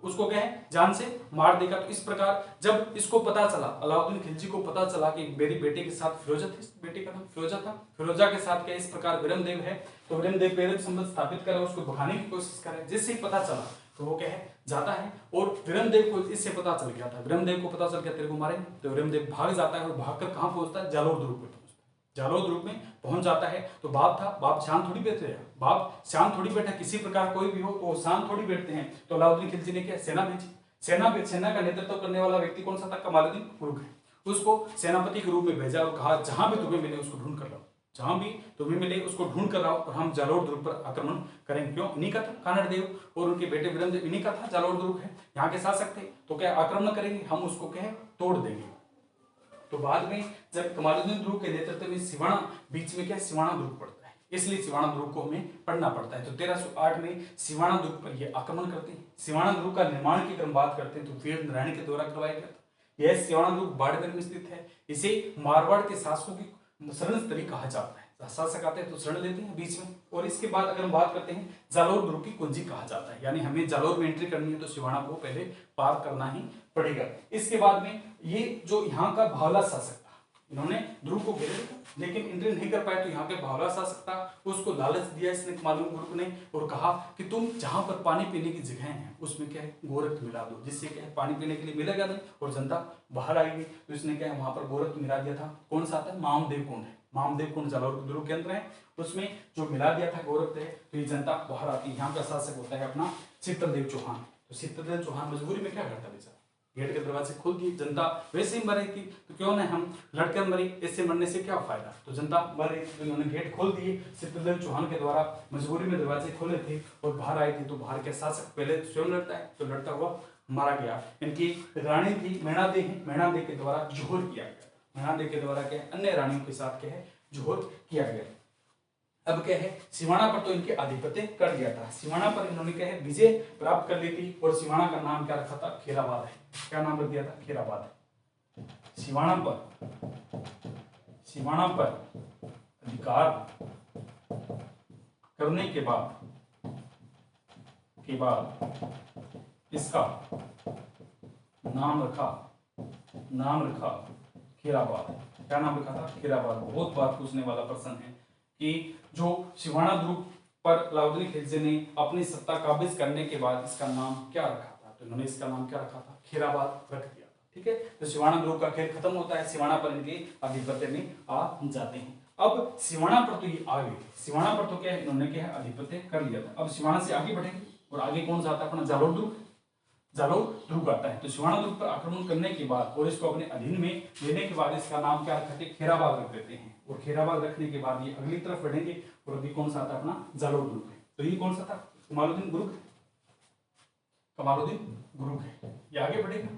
उसको क्या है जान से मार देगा। तो इस प्रकार जब इसको पता चला, अलाउद्दीन खिलजी को पता चला कि मेरी बेटे के साथ फिरोजा थी, बेटे का नाम फिरोजा था, फिरोजा के साथ क्या इस प्रकार विरमदेव है, तो विरमदेव प्रेम संबंध स्थापित करे, उसको भगाने की कोशिश करे। जिससे ही पता चला तो वो क्या है जाता है, और विरमदेव को इससे पता चल गया था, विरमदेव को पता चल गया तेरे को मारेंगे, तो विरमदेव भाग जाता है और भागकर कहां पहुंचता है, जालोर दुर्ग पे। जालोर दुर्ग में पहुंच जाता है। तो बाप था, बाप शांत थोड़ी बैठे, बाप शांत थोड़ी बैठा, किसी प्रकार कोई भी हो तो शांत थोड़ी बैठते हैं। तो अलाउद्दीन खिलजी ने क्या सेना भेजी, सेना का नेतृत्व करने वाला व्यक्ति कौन सा था, कमालुद्दीन गुरुक है, उसको सेनापति के रूप में भेजा और कहा जहां भी तुम्हें मिले उसको ढूंढ कर लाओ, जहां भी तुम्हें मिले उसको ढूंढ कर लाओ और हम जालोर दुर्ग पर आक्रमण करेंगे। क्यों, इन्हीं का था कानड़ देव और उनके बेटे विरमदेव, इन्हीं का था जालोर दुर्ग है, यहाँ के शासक थे, तो क्या आक्रमण करेंगे, हम उसको क्या तोड़ देंगे। तो बाद में जब कमालुद्दीन दुर्ग के नेतृत्व में सिवाना, बीच में क्या सिवाना दुर्ग पड़ता है, इसलिए सिवाना दुर्ग को हमें पढ़ना पड़ता है। तो 1308 में सिवाना दुर्ग पर ये आक्रमण करते हैं। सिवाना दुर्ग का निर्माण की अगर हम बात करते हैं तो वीर नारायण के द्वारा करवाया गया था। यह सिवाना दुर्ग बाड़मेर में स्थित है। इसे मारवाड़ के शासकों की शरण स्थली कहा जाता है, शासक आते हैं तो शरण लेते हैं बीच में। और इसके बाद अगर हम बात करते हैं, जालोर दुर्ग की कुंजी कहा जाता है, यानी हमें जालोर में एंट्री करनी है तो सिवाना को पहले पार करना ही पड़ेगा। इसके बाद में ये जो यहाँ का भावला शासक था, इन्होंने दुर्ग को घेरे लेकिन एंट्री नहीं कर पाए, तो यहाँ के भावला शासक था, उसको लालच दिया इसने कमालुद्दीन गुरुक ने और कहा कि तुम जहां पर पानी पीने की जगह है उसमें क्या है गोरख मिला दो, जिससे क्या है पानी पीने के लिए मिलेगा नहीं और जनता बाहर आएगी। तो इसने क्या है वहां पर गोरख मिला दिया था। कौन सा था, मामदेव कुंड है, मामदेव कुंड जालोर दुर्ग के अंदर है, उसमें जो मिला दिया था गोरख है, तो ये जनता बाहर आती है। यहाँ का शासक होता है अपना शीतलदेव चौहान। तो शीतलदेव चौहान मजबूरी में क्या करता बेचारा, गेट के दरवाजे खोल दिए, जनता वैसे ही मर रही थी तो क्यों ना हम लड़कर मरी, इससे मरने से क्या फायदा, तो जनता मर रही थी तो इन्होंने गेट खोल दिए। शीतलदेव चौहान के द्वारा मजबूरी में दरवाजे खोले थे और बाहर आई थी, तो बाहर के शासक पहले स्वयं लड़ता है तो लड़ता हुआ मारा गया। इनकी रानी थी मैणादेवी, मैणादेवी के द्वारा जोहर किया गया, मैणादेवी के द्वारा क्या है अन्य रानियों के साथ क्या है जोहर किया गया। अब क्या है सिवाना पर तो इनके आधिपत्य कर दिया था, सिवाना पर इन्होंने क्या है विजय प्राप्त कर ली थी और सिवाना का नाम क्या रखा था खेराबाद है, क्या नाम रख दिया था खेराबाद। सिवाना पर अधिकार करने के बाद इसका नाम रखा खेराबाद। क्या नाम रखा था खेराबाद। बहुत बार पूछने वाला प्रश्न है कि जो सिवाना दुर्ग पर अलाउद्दीन खिलजी ने अपनी सत्ता काबिज करने के बाद इसका नाम क्या रखा था, तो इन्होंने इसका नाम क्या रखा था खेराबाद रख दिया था। ठीक है, तो सिवाना दुर्ग का खेल खत्म होता है, सिवाना पर इनके आधिपत्य में आ जाते हैं। अब सिवाना पर तो ये आ गए, सिवाना पर तो क्या है इन्होंने क्या है आधिपत्य कर लिया था। अब सिवाना से आगे बढ़ेंगे और आगे कौन सा आता है अपना जालोर दुर्ग, जालोर दुर्ग आता है। तो सिवाना दुर्ग पर आक्रमण करने के बाद और इसको अपने अधीन में लेने के बाद इसका नाम क्या रखते हैं खेराबाद रख देते हैं, और खेराबाद रखने के बाद ये अगली तरफ बढ़ेंगे और अभी कौन सा आता है अपना जालोर दुर्ग है। तो ये कौन सा था कमालुद्दीन गुरुक, कमालुद्दीन गुरुक है। ये आगे बढ़ेगा,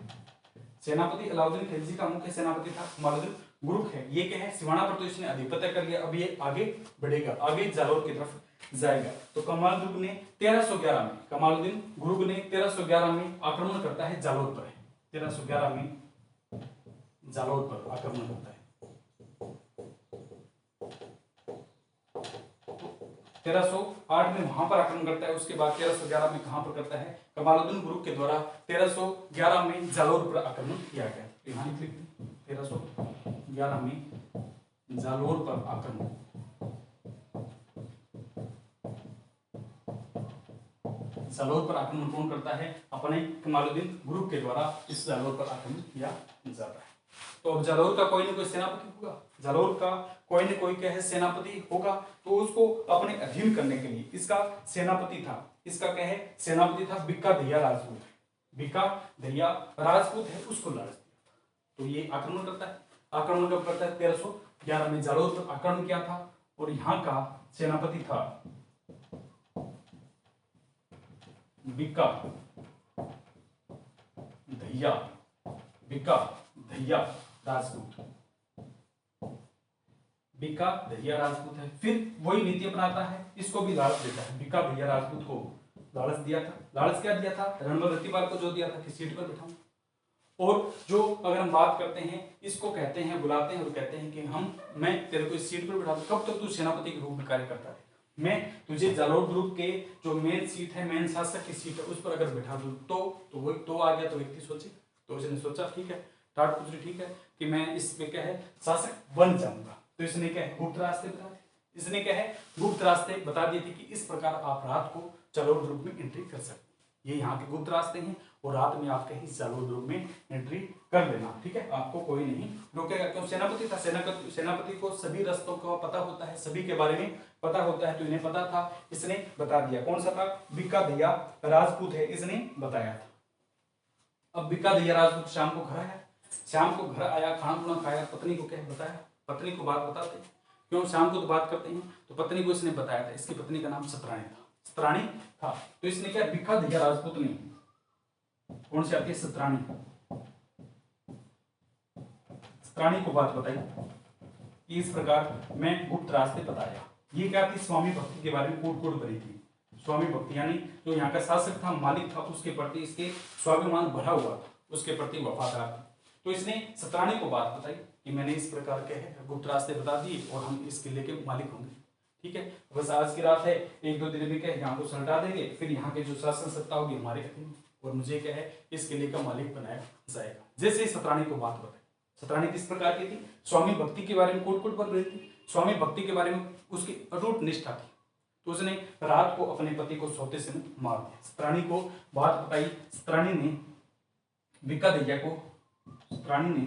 सेनापति अलाउद्दीन खिलजी का मुख्य सेनापति था कमालुद्दीन गुरुक है। ये क्या है सिवाना पर तो इसने आधिपत्य कर लिया, अब ये आगे बढ़ेगा, आगे जालोर की तरफ जाएगा। तो कमालुद्दीन ने 1311 में, कमालुद्दीन गुरुक ने 1311 में आक्रमण करता है जालोर पर, 1311 में जालोर पर आक्रमण करता है। 1308 में वहां पर आक्रमण करता है, उसके बाद 1311 में कहां पर करता है कमालुद्दीन गुरुक के द्वारा 1311 में जालोर पर आक्रमण किया गया। तो यहाँ 1311 में जालोर पर आक्रमण, जालोर पर आक्रमण कौन करता है अपने कमालुद्दीन गुरुक के द्वारा इस जालोर पर आक्रमण किया जाता है। तो अब जालोर का कोई ना कोई सेनापति होगा, जालोर का कोई न कोई क्या है सेनापति होगा, तो उसको अपने अधीन करने के लिए इसका सेनापति था, इसका क्या है सेनापति था बिक्का दहिया राजपूत, बिक्का दहिया राजपूत है, उसको लालच दिया था। तो ये आक्रमण करता है, आक्रमण कब करता है 1311 में जालोर पर आक्रमण किया था और यहाँ का सेनापति था बिक्का दहिया, बिक्का दहिया राजपूत, बिक्का दहिया राजपूत है। फिर वही नीति अपनाता है, इसको भी लालच देता है, बिक्का दहिया राजपूत को लालच दिया था। लालच क्या दिया था रणबल रतिपाल को जो दिया था कि सीट पर बिठाऊं, और जो अगर हम बात करते हैं इसको कहते हैं बुलाते हैं और कहते हैं कि मैं तेरे को इस सीट पर बिठा दूं, कब तक तू सेनापति के रूप में कार्य करता है, मैं तुझे जालोर ग्रुप के जो मेन सीट है, मेन शासक की सीट है उस पर अगर बिठा दूं तो वो तो आ गया। तो व्यक्ति सोचे, तो उसने सोचा ठीक है, टाट पुत्री ठीक है कि मैं इस पे क्या है शासक बन जाऊंगा। तो इसने क्या है गुप्त रास्ते बता दिए, इसने क्या है गुप्त रास्ते बता दिए थे कि इस प्रकार आप रात को जालोर ग्रुप में एंट्री कर सकते हैं, ये यहाँ के गुप्त रास्ते हैं और रात में आप कहीं जालोर ग्रुप में एंट्री कर लेना, ठीक है, आपको कोई नहीं रोकेगा। क्यों सेनापति था, सेनापति को सभी रास्तों का पता होता है, सभी के बारे में पता होता है, तो इन्हें पता था, इसने बता दिया। कौन सा था बिक्का दहिया राजपूत है, इसने बताया था। अब बिक्का दहिया राजपूत शाम को घर आया, शाम को घर आया, खाना खुना खाया, पत्नी को क्या बताया, पत्नी को बात बताते हैं, क्यों शाम को तो बात करते हैं, तो पत्नी को इसने बताया था, इसकी पत्नी का नाम सतराणी था, सतराणी था। तो इसने क्या बिक्का दहिया राजपूत ने कौन सी आती है सतराणी, सतराणी को बात बताई, इस प्रकार मैं गुप्त रास्ते बताया। ये क्या थी स्वामी भक्ति के बारे में कूट कूट भरी थी, स्वामी भक्ति यानी जो यहाँ का शासक था मालिक था उसके प्रति इसके स्वाभिमान भरा हुआ था, उसके प्रति वफादार था। तो इसने सतराणी को बात बताई कि मैंने इस प्रकार के गुप्त रास्ते बता दिए और हम इस किले के मालिक होंगे, ठीक है, बस आज की रात है, एक दो दिन में क्या यहाँ को सलटा देंगे, फिर यहाँ के जो शासन सत्ता होगी हमारे अधीन और मुझे क्या है इस किले का मालिक बनाया जाएगा। जैसे सतराणी को बात बताई, सतराणी किस प्रकार की थी, स्वामी भक्ति के बारे में कोट कोट पर थी, स्वामी भक्ति के बारे में उसकी अटूट निष्ठा थी, तो उसने रात को अपने पति को सोते से मार दिया। सतराणी को बात बताई, सतराणी ने बिक्का दहिया को, सतराणी ने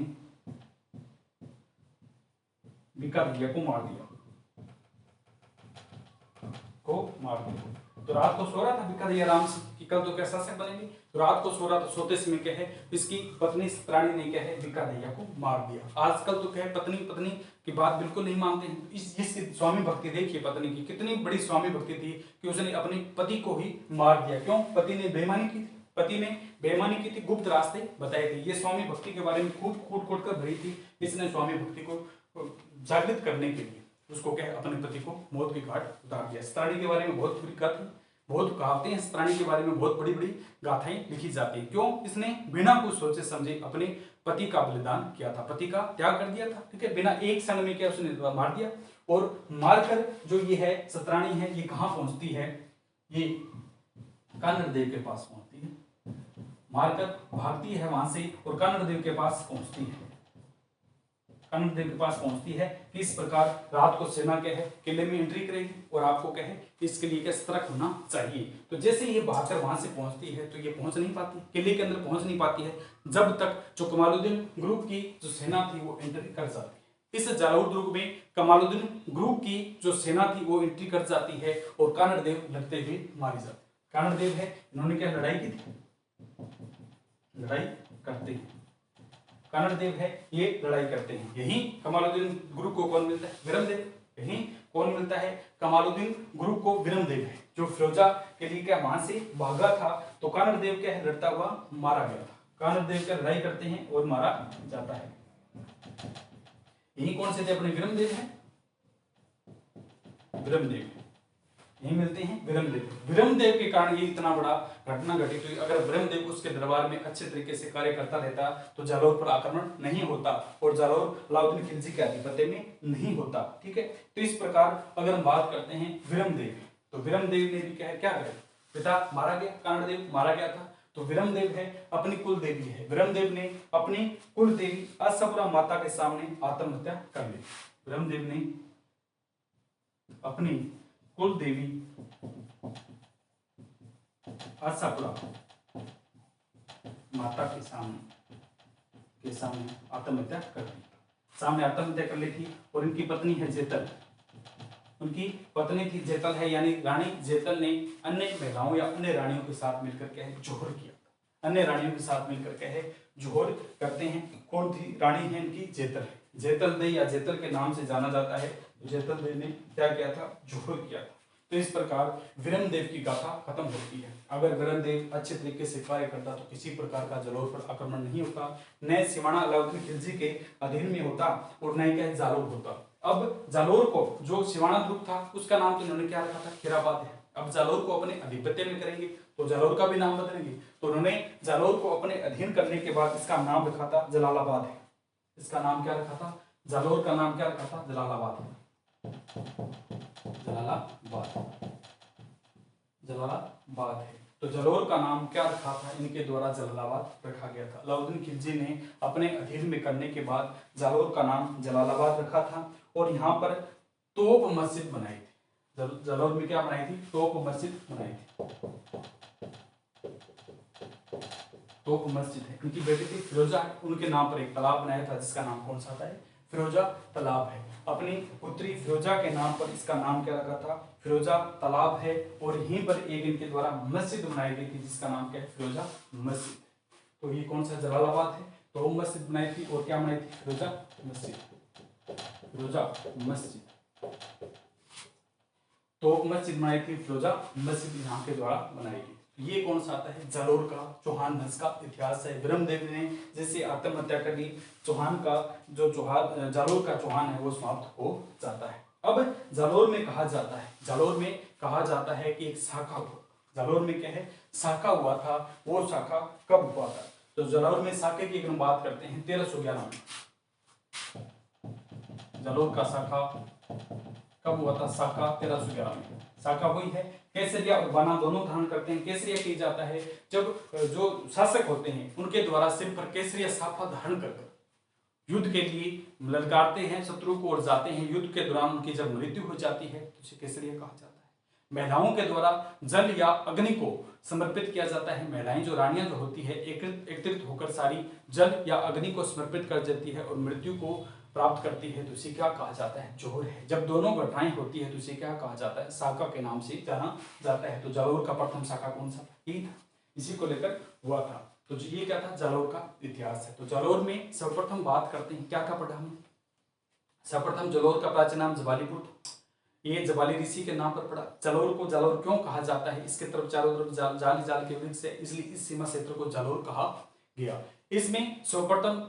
बिक्का दहिया को मार दिया, तो रात को सो रहा था बिक्का दहिया आराम से कि कल तो क्या शासक बनेंगे, तो रात को सो रहा था, सोते समय क्या है इसकी पत्नी सतराणी ने क्या है बिक्का दहिया को मार दिया। आजकल तो क्या है पत्नी की बात बिल्कुल नहीं मानते हैं। इस स्वामी भक्ति देखिए पत्नी की कितनी बड़ी स्वामी भक्ति थी कि उसने अपने पति को ही मार दिया। क्यों, पति ने बेईमानी की थी, पति ने बेईमानी की थी, गुप्त रास्ते बताए थे। ये स्वामी भक्ति के बारे में खूब कूट कूट कर भरी थी। इसने स्वामी भक्ति को जागृत करने के लिए उसको क्या अपने पति को मौत के घाट उतार दिया। सतराणी के बारे में बहुत बुरी कथन, बहुत कहावतें हैं। सतराणी के बारे में बहुत बड़ी बड़ी गाथाएं लिखी जाती है। क्यों? इसने बिना कुछ सोचे समझे अपने पति का बलिदान किया था, पति का त्याग कर दिया था। ठीक है, बिना एक क्षण में क्या उसने मार दिया। और मारकर जो ये है सतराणी है, ये कहाँ पहुंचती है? ये कानड़ देव के पास पहुंचती है, मारकर भागती है वहां से और कानड़ देव के पास पहुंचती है। कानड़ देव के पास पहुंचती है कि इस प्रकार रात को सेना क्या है किले में एंट्री करेगी और आपको क्या है इसके लिए क्या सतर्क होना चाहिए। तो जैसे ये भागकर वहां से पहुंचती है तो ये पहुंच नहीं पाती, किले के अंदर पहुंच नहीं पाती है जब तक जो कमालुद्दीन ग्रुप की जो सेना थी वो एंट्री कर जाती है। इस जालौर दुर्ग में कमालुद्दीन ग्रुप की जो सेना थी वो एंट्री कर जाती है और कानड़ देव लड़ते हुए मारे जाते। कानड़ देव है, इन्होंने क्या लड़ाई की थी, लड़ाई करते हैं। कानड़ देव है, ये लड़ाई करते हैं। यही कमालुद्दीन ग्रुप को कौन मिलता है? विरमदेव। यही कौन मिलता है? कमालुद्दीन ग्रुप को विरमदेव है, जो फिरोजा के लिए क्या वहां से भागा था। तो कानड़ देव क्या है लड़ता हुआ मारा गया था। कानड़ देव क्या लड़ाई करते हैं और मारा जाता है। यही कौन से थे? अपने विरमदेव है, विरमदेव यही मिलते हैं विरमदेव। विरमदेव के कारण ये इतना बड़ा घटना घटित हुई। अगर विरमदेव उसके दरबार में अच्छे तरीके से कार्य करता रहता तो जालौर पर आक्रमण नहीं होता और जालौर अलाउद्दीन खिलजी के आधिपत्य में नहीं होता। ठीक है, तो इस प्रकार अगर हम बात करते हैं विरमदेव, तो विरमदेव ने भी क्या है, क्या किया? पिता मारा गया, कानड़ देव मारा गया था। तो विरमदेव है अपनी कुल देवी है, विरमदेव ने अपनी कुल देवी आशापुरा माता के सामने आत्महत्या कर ली। विरमदेव ने अपनी कुल देवी आशापुरा माता के सामने आत्महत्या कर ली। सामने आत्महत्या कर ली थी। और इनकी पत्नी है जेतल, उनकी पत्नी थी जेतल है, यानी रानी जेतल ने अन्य महिलाओं या अन्य रानियों के साथ मिलकर क्या है जोहर किया। अन्य रानियों के साथ मिलकर क्या है जोहर करते हैं। कौन थी रानी? है इनकी जेतल। जेतल दे या जेतल के नाम से जाना जाता है। जेतल दे ने क्या किया था? जोहर किया था। तो इस प्रकार विरमदेव की गाथा खत्म होती है। अगर विरमदेव अच्छे तरीके से कार्य करता तो किसी प्रकार का जालौर पर आक्रमण नहीं होता, न सिवाना अलाउद्दीन खिलजी के अधीन में होता और न ही क्या जालौर होता। अब जालौर को जो सिवाना दुर्ग था उसका नाम तो इन्होंने क्या रखा था? खैराबाद है। अब जालौर को अपने अधिपत्य में करेंगे तो जालौर का भी नाम बदलेंगे। तो उन्होंने जालौर को अपने अधीन करने के बाद इसका नाम रखा था जलालाबाद है। इसका नाम क्या रखा था? जालौर का नाम क्या रखा था? जलालाबाद। जलालाबाद है। तो जालौर का नाम क्या रखा था? इनके द्वारा जलालाबाद रखा गया था। अलाउद्दीन खिलजी ने अपने अधीन में करने के बाद जालौर का नाम जलालाबाद रखा था और यहाँ पर तोप मस्जिद बनाई थी। जालौर में क्या बनाई थी? तोप मस्जिद बनाई थी। तोप मस्जिद है। उनकी बेटी थी फिरोजा, उनके नाम पर एक तालाब बनाया था जिसका नाम कौन सा था? फिरोजा तालाब है। अपनी पुत्री फिरोजा के नाम पर इसका नाम क्या रखा था? फिरोजा तालाब है। और यहीं पर एक इनके द्वारा मस्जिद बनाई गई थी जिसका नाम क्या है? फिरोजा मस्जिद। तो ये कौन सा? जलालाबाद है। तो वो मस्जिद बनाई थी और क्या बनाई थी? फिरोजा मस्जिद। फिरोजा मस्जिद, तो मस्जिद बनाई थी फिरोजा मस्जिद यहाँ के द्वारा बनाई गई। ये कौन सा आता है? जालौर का चौहान वंश का इतिहास है। विरमदेव ने जैसे आत्महत्या कर ली, चौहान का जो जालौर का चौहान है वो समाप्त हो जाता है। अब जालौर में कहा जाता है कि एक शाखा हुआ। जालौर में क्या है? शाखा हुआ था। वो शाखा कब हुआ था? तो जालौर में शाखा की अगर हम बात करते हैं 1311 में। जालौर का शाखा कब हुआ था? शाखा 1311 में। शाखा हुई है। केसरिया और बाना दोनों धारण करते हैं। केसरिया की जाता है जब जो शासक होते हैं उनके द्वारा सिर पर केसरिया साफा धारण कर युद्ध के लिए ललकारते हैं शत्रु को और जाते हैं। युद्ध के दौरान उनकी जब मृत्यु हो जाती है तो उसे केसरिया कहा जाता है। महिलाओं के द्वारा जल या अग्नि को समर्पित किया जाता है। महिलाएं जो रानियां जो होती है एकत्रित होकर सारी जल या अग्नि को समर्पित कर देती है और मृत्यु को प्राप्त करती है तो इसे क्या कहा जाता है? जोहर है। जब दोनों घटनाएं होती है तो इसे क्या कहा जाता है? शाखा के नाम से जाना जाता है। तो जालौर का प्रथम शाखा कौन सा था? यही था, इसी को लेकर हुआ था। तो ये क्या था? जालौर का इतिहास है। तो जालौर में सर्वप्रथम बात करते हैं क्या क्या पढ़ा हमने? सर्वप्रथम जालौर का प्राचीन नाम जवालीपुर था। ये जबाली ऋषि के नाम पर पड़ा। जालौर को जालौर क्यों कहा जाता है? इसके तरफ चारों तरफ जाल ही जाल के वृक्ष है, इसलिए इस सीमा क्षेत्र को जालौर कहा गया। इसमें सर्वप्रथम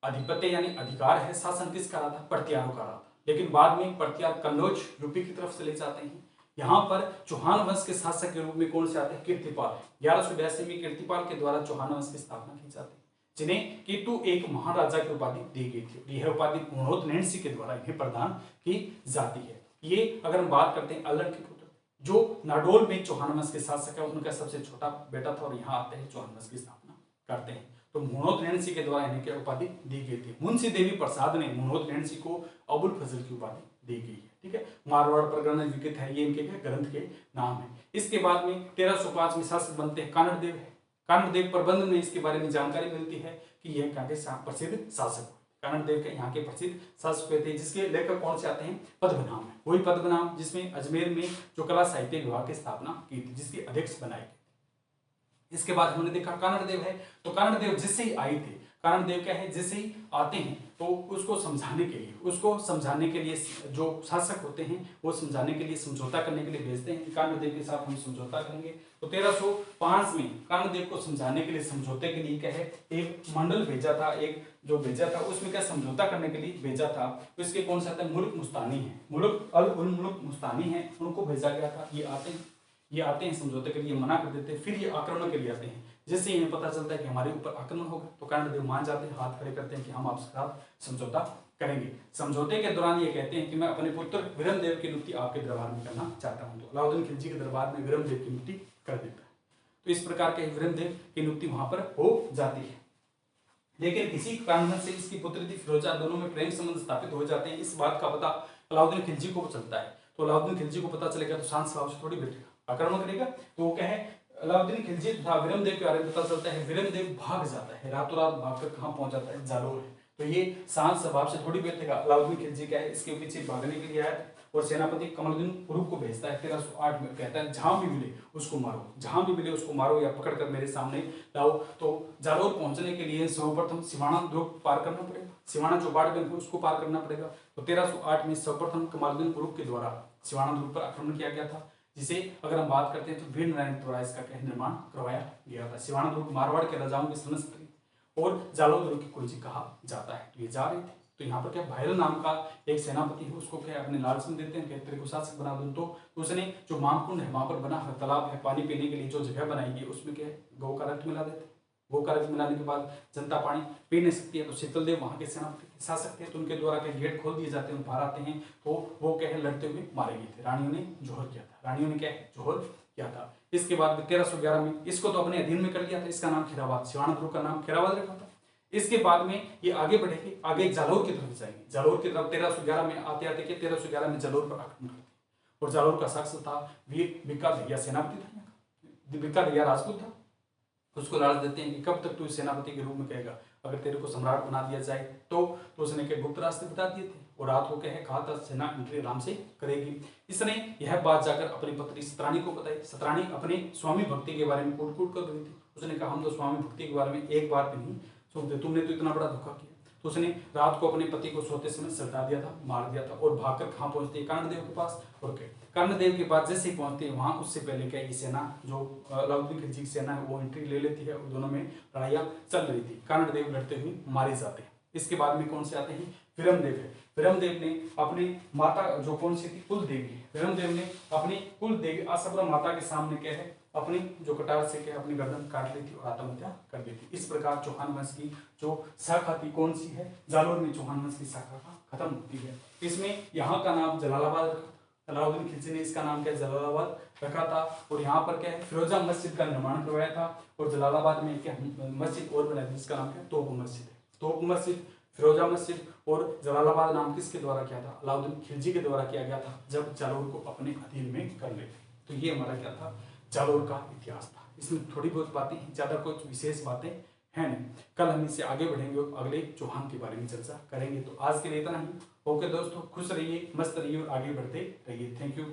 आधिपत्य यानी अधिकार है, शासन किसका रहा था? पर्तियारों का रहा था। लेकिन बाद में पर्तियार कन्नौज यूपी की तरफ चले जाते हैं। यहाँ पर चौहान वंश के शासक के रूप में कौन से आते हैं? कीर्तिपाल। 1182 में कीर्तिपाल के द्वारा चौहान वंश की स्थापना की जाती है, जिन्हें कीटू एक महाराजा की उपाधि दी गई थी। यह उपाधि मुणोत नैणसी के द्वारा इन्हें प्रदान की जाती है। ये अगर हम बात करते हैं अल्लड़ के पुत्र, जो नाडोल में चौहान वंश के शासक है, उनका सबसे छोटा बेटा था और यहाँ आते हैं चौहान वंश की स्थापना करते हैं। तो मुणोत नैणसी के द्वारा इन्हें क्या उपाधि दी गई थी? मुंशी देवी प्रसाद ने मुणोत नैणसी को अबुल फजल की उपाधि दी गई है। ठीक है, मारवाड़ परगना लिखित है, ये इनके ग्रंथ के नाम है। इसके बाद में 1305 में शासक बनते हैं कानड़देव है। कानड़देव प्रबंध में इसके बारे में जानकारी मिलती है कि यह क्या प्रसिद्ध शासक हुए। कानड़देव के यहाँ के प्रसिद्ध शासक हुए थे, जिसके लेखक कौन से आते हैं? पद्मनाभ है। वही पद्मनाभ जिसमें अजमेर में जो कला साहित्य विभाग की स्थापना की थी, जिसकी अध्यक्ष बनाई गई। इसके बाद हमने देखा कानड़देव है, तो कानड़देव जिससे ही आए थे, कानड़देव क्या है, जैसे ही आते हैं तो उसको समझाने के लिए जो शासक होते हैं वो समझाने के लिए, समझौता करने के लिए भेजते हैं। कानड़देव के साथ हम समझौता करेंगे। तो 1305 में कानड़देव को समझाने के लिए, समझौते के लिए क्या है, एक मंडल भेजा था, एक जो भेजा था उसमें क्या समझौता करने के लिए भेजा था। तो इसके कौन सा था? मुल्क मुस्तानी है, मुल्क अल उल मुल्क मुस्तानी है, उनको भेजा गया था। ये आते हैं समझौते के लिए, मना कर देते हैं, फिर ये आक्रमण के लिए आते हैं। जैसे इन्हें पता चलता है कि हमारे ऊपर आक्रमण होगा तो कानड़देव मान जाते हैं, हाथ खड़े करते हैं कि हम आपके साथ समझौता करेंगे। समझौते के दौरान ये कहते हैं कि मैं अपने पुत्र विरमदेव की नियुक्ति आपके दरबार में करना चाहता हूं। तो अलाउद्दीन खिलजी के दरबार में विरमदेव की नियुक्ति कर देता है। तो इस प्रकार के विरमदेव की नियुक्ति वहां पर हो जाती है। लेकिन किसी कारण से इसकी पुत्री थी फिरोजा, दोनों में प्रेम संबंध स्थापित हो जाते हैं। इस बात का पता अलाउद्दीन खिलजी को चलता है। तो अलाउद्दीन खिलजी को पता चलेगा तो शांत स्वभाव से थोड़ी बैठेगा, आक्रमण करेगा। तो वो क्या है, अलाउद्दीन खिलजी तथा विरमदेव के बारे में पता चलता है। विरमदेव भाग जाता है, रातों रात भागकर कहाँ पहुंच जाता है? जालोर है। तो ये शांत स्वभाव से थोड़ी बैठेगा। अलाउद्दीन खिलजी क्या है, इसके पीछे भागने के लिए आया और सेनापति कमरुद्दीन उरुग को भेजता है। 1308 में कहता है जहां भी मिले उसको मारो, जहां भी मिले उसको मारो या पकड़कर मेरे सामने लाओ। तो जालोर पहुंचने के लिए सर्वप्रथम सिवाना दुर्ग पार करना पड़ेगा, सिवाना जो बाढ़ है उसको पार करना पड़ेगा। तो 1308 में सर्वप्रथम कमरुद्दीन उरुग के द्वारा सिवाना दुर्ग पर आक्रमण किया गया था, जिसे अगर हम बात करते हैं तो वीर नारायण द्वारा इसका निर्माण करवाया गया था। सिवाना दुर्ग मारवाड़ के राजाओं की समस्त और जालौर दुर्ग की कुंजी कहा जाता है। तो ये जा रहे थे, तो यहाँ पर क्या भैरव नाम का एक सेनापति है, उसको क्या अपने लालच देते हैं, कहते को शासक बना दूं। तो उसने जो मामकुंड है वहां पर बना हुआ तालाब है, पानी पीने के लिए जो जगह बनाई है उसमें क्या है, गौ का रक्त मिला देते। गौ का रक्त मिलाने के बाद जनता पानी पी नहीं सकती है। तो शीतलदेव वहां के सेनापति शासक थे, तो उनके द्वारा क्या गेट खोल दिए जाते हैं, बाहर आते हैं। तो वो क्या है, लड़ते हुए मारे गए थे। रानियों ने जोहर किया था, रानियों ने क्या है, जोहर किया था। इसके बाद 1311 में इसको तो अपने अधीन में कर लिया था, इसका नाम खैराबाद, सिवाना दुर्ग का नाम खैराबाद रखा था। इसके बाद में ये आगे बढ़ेंगे, आगे जालौर की तरफ जाएंगे। जालौर की तरफ 1311 में आते आते के 1311 में जालौर पर आक्रमण करते हैं। और जालौर का शासक था वीर बिक्का भैया, सेनापति था, बिक्का भैया राजपूत था। उसको लालच देते हैं कि कब तक तू सेनापति के रूप में कहेगा, अगर तेरे को सम्राट बना दिया जाए तो उसने क्या गुप्त रास्ते बता दिए थे और रात को कहा था सेना एंट्री आराम से करेगी। इसने यह बात जाकर अपनी पत्नी सतरानी को बताई। सतरानी अपने स्वामी भक्ति के बारे में कूट कूट कर रही थी। उसने कहा हम तो स्वामी भक्ति के बारे में एक बार भी नहीं सुनते, तुमने तो इतना बड़ा धोखा किया। तो उसने रात को अपने पति को सोते समय सलटा दिया था, मार दिया था और भागकर कहाँ पहुंचती है, कर्णदेव के पास। और कर्णदेव के पास जैसे ही पहुंचती है वहां उससे पहले क्या ये सेना जो अलाउद्दीन खिलजी की सेना है वो एंट्री ले लेती है और दोनों में लड़ाइयां चल रही थी। कर्णदेव लड़ते हुए मारे जाते हैं। इसके बाद में कौन से आते हैं, विरमदेव है। विरमदेव ने अपनी माता जो कौन सी थी, कुल देवी, विरमदेव ने अपनी कुल देवी आसबरा माता के सामने क्या है, अपनी जो कटार से क्या अपनी गर्दन काट ली थी और आत्महत्या कर ली थी। इस प्रकार चौहान वंश की जो शाखा थी कौन सी है, जालौर में चौहान वंश की शाखा खत्म होती है। इसमें यहाँ का नाम जलालाबाद रखा, अलाउद्दीन खिलजी ने इसका नाम क्या जलालाबाद रखा था। और यहाँ पर क्या है, फिरोजा मस्जिद का निर्माण करवाया था। और जलालाबाद में क्या मस्जिद और बनाई थी, जिसका नाम क्या, तोप मस्जिद है। तोप मस्जिद, फिरोजा मस्जिद और जलालाबाद नाम किसके द्वारा किया था, अलाउद्दीन खिलजी के द्वारा किया गया था, जब जालौर को अपने अधीन में कर ले। तो ये हमारा क्या था, जालौर का इतिहास था। इसमें थोड़ी बहुत बातें हैं, ज्यादा कुछ विशेष बातें है नहीं। कल हम इससे आगे बढ़ेंगे और अगले चौहान के बारे में चर्चा करेंगे। तो आज के लिए इतना ही। ओके दोस्तों, खुश रहिए, मस्त रहिए और आगे बढ़ते रहिए। Thank you.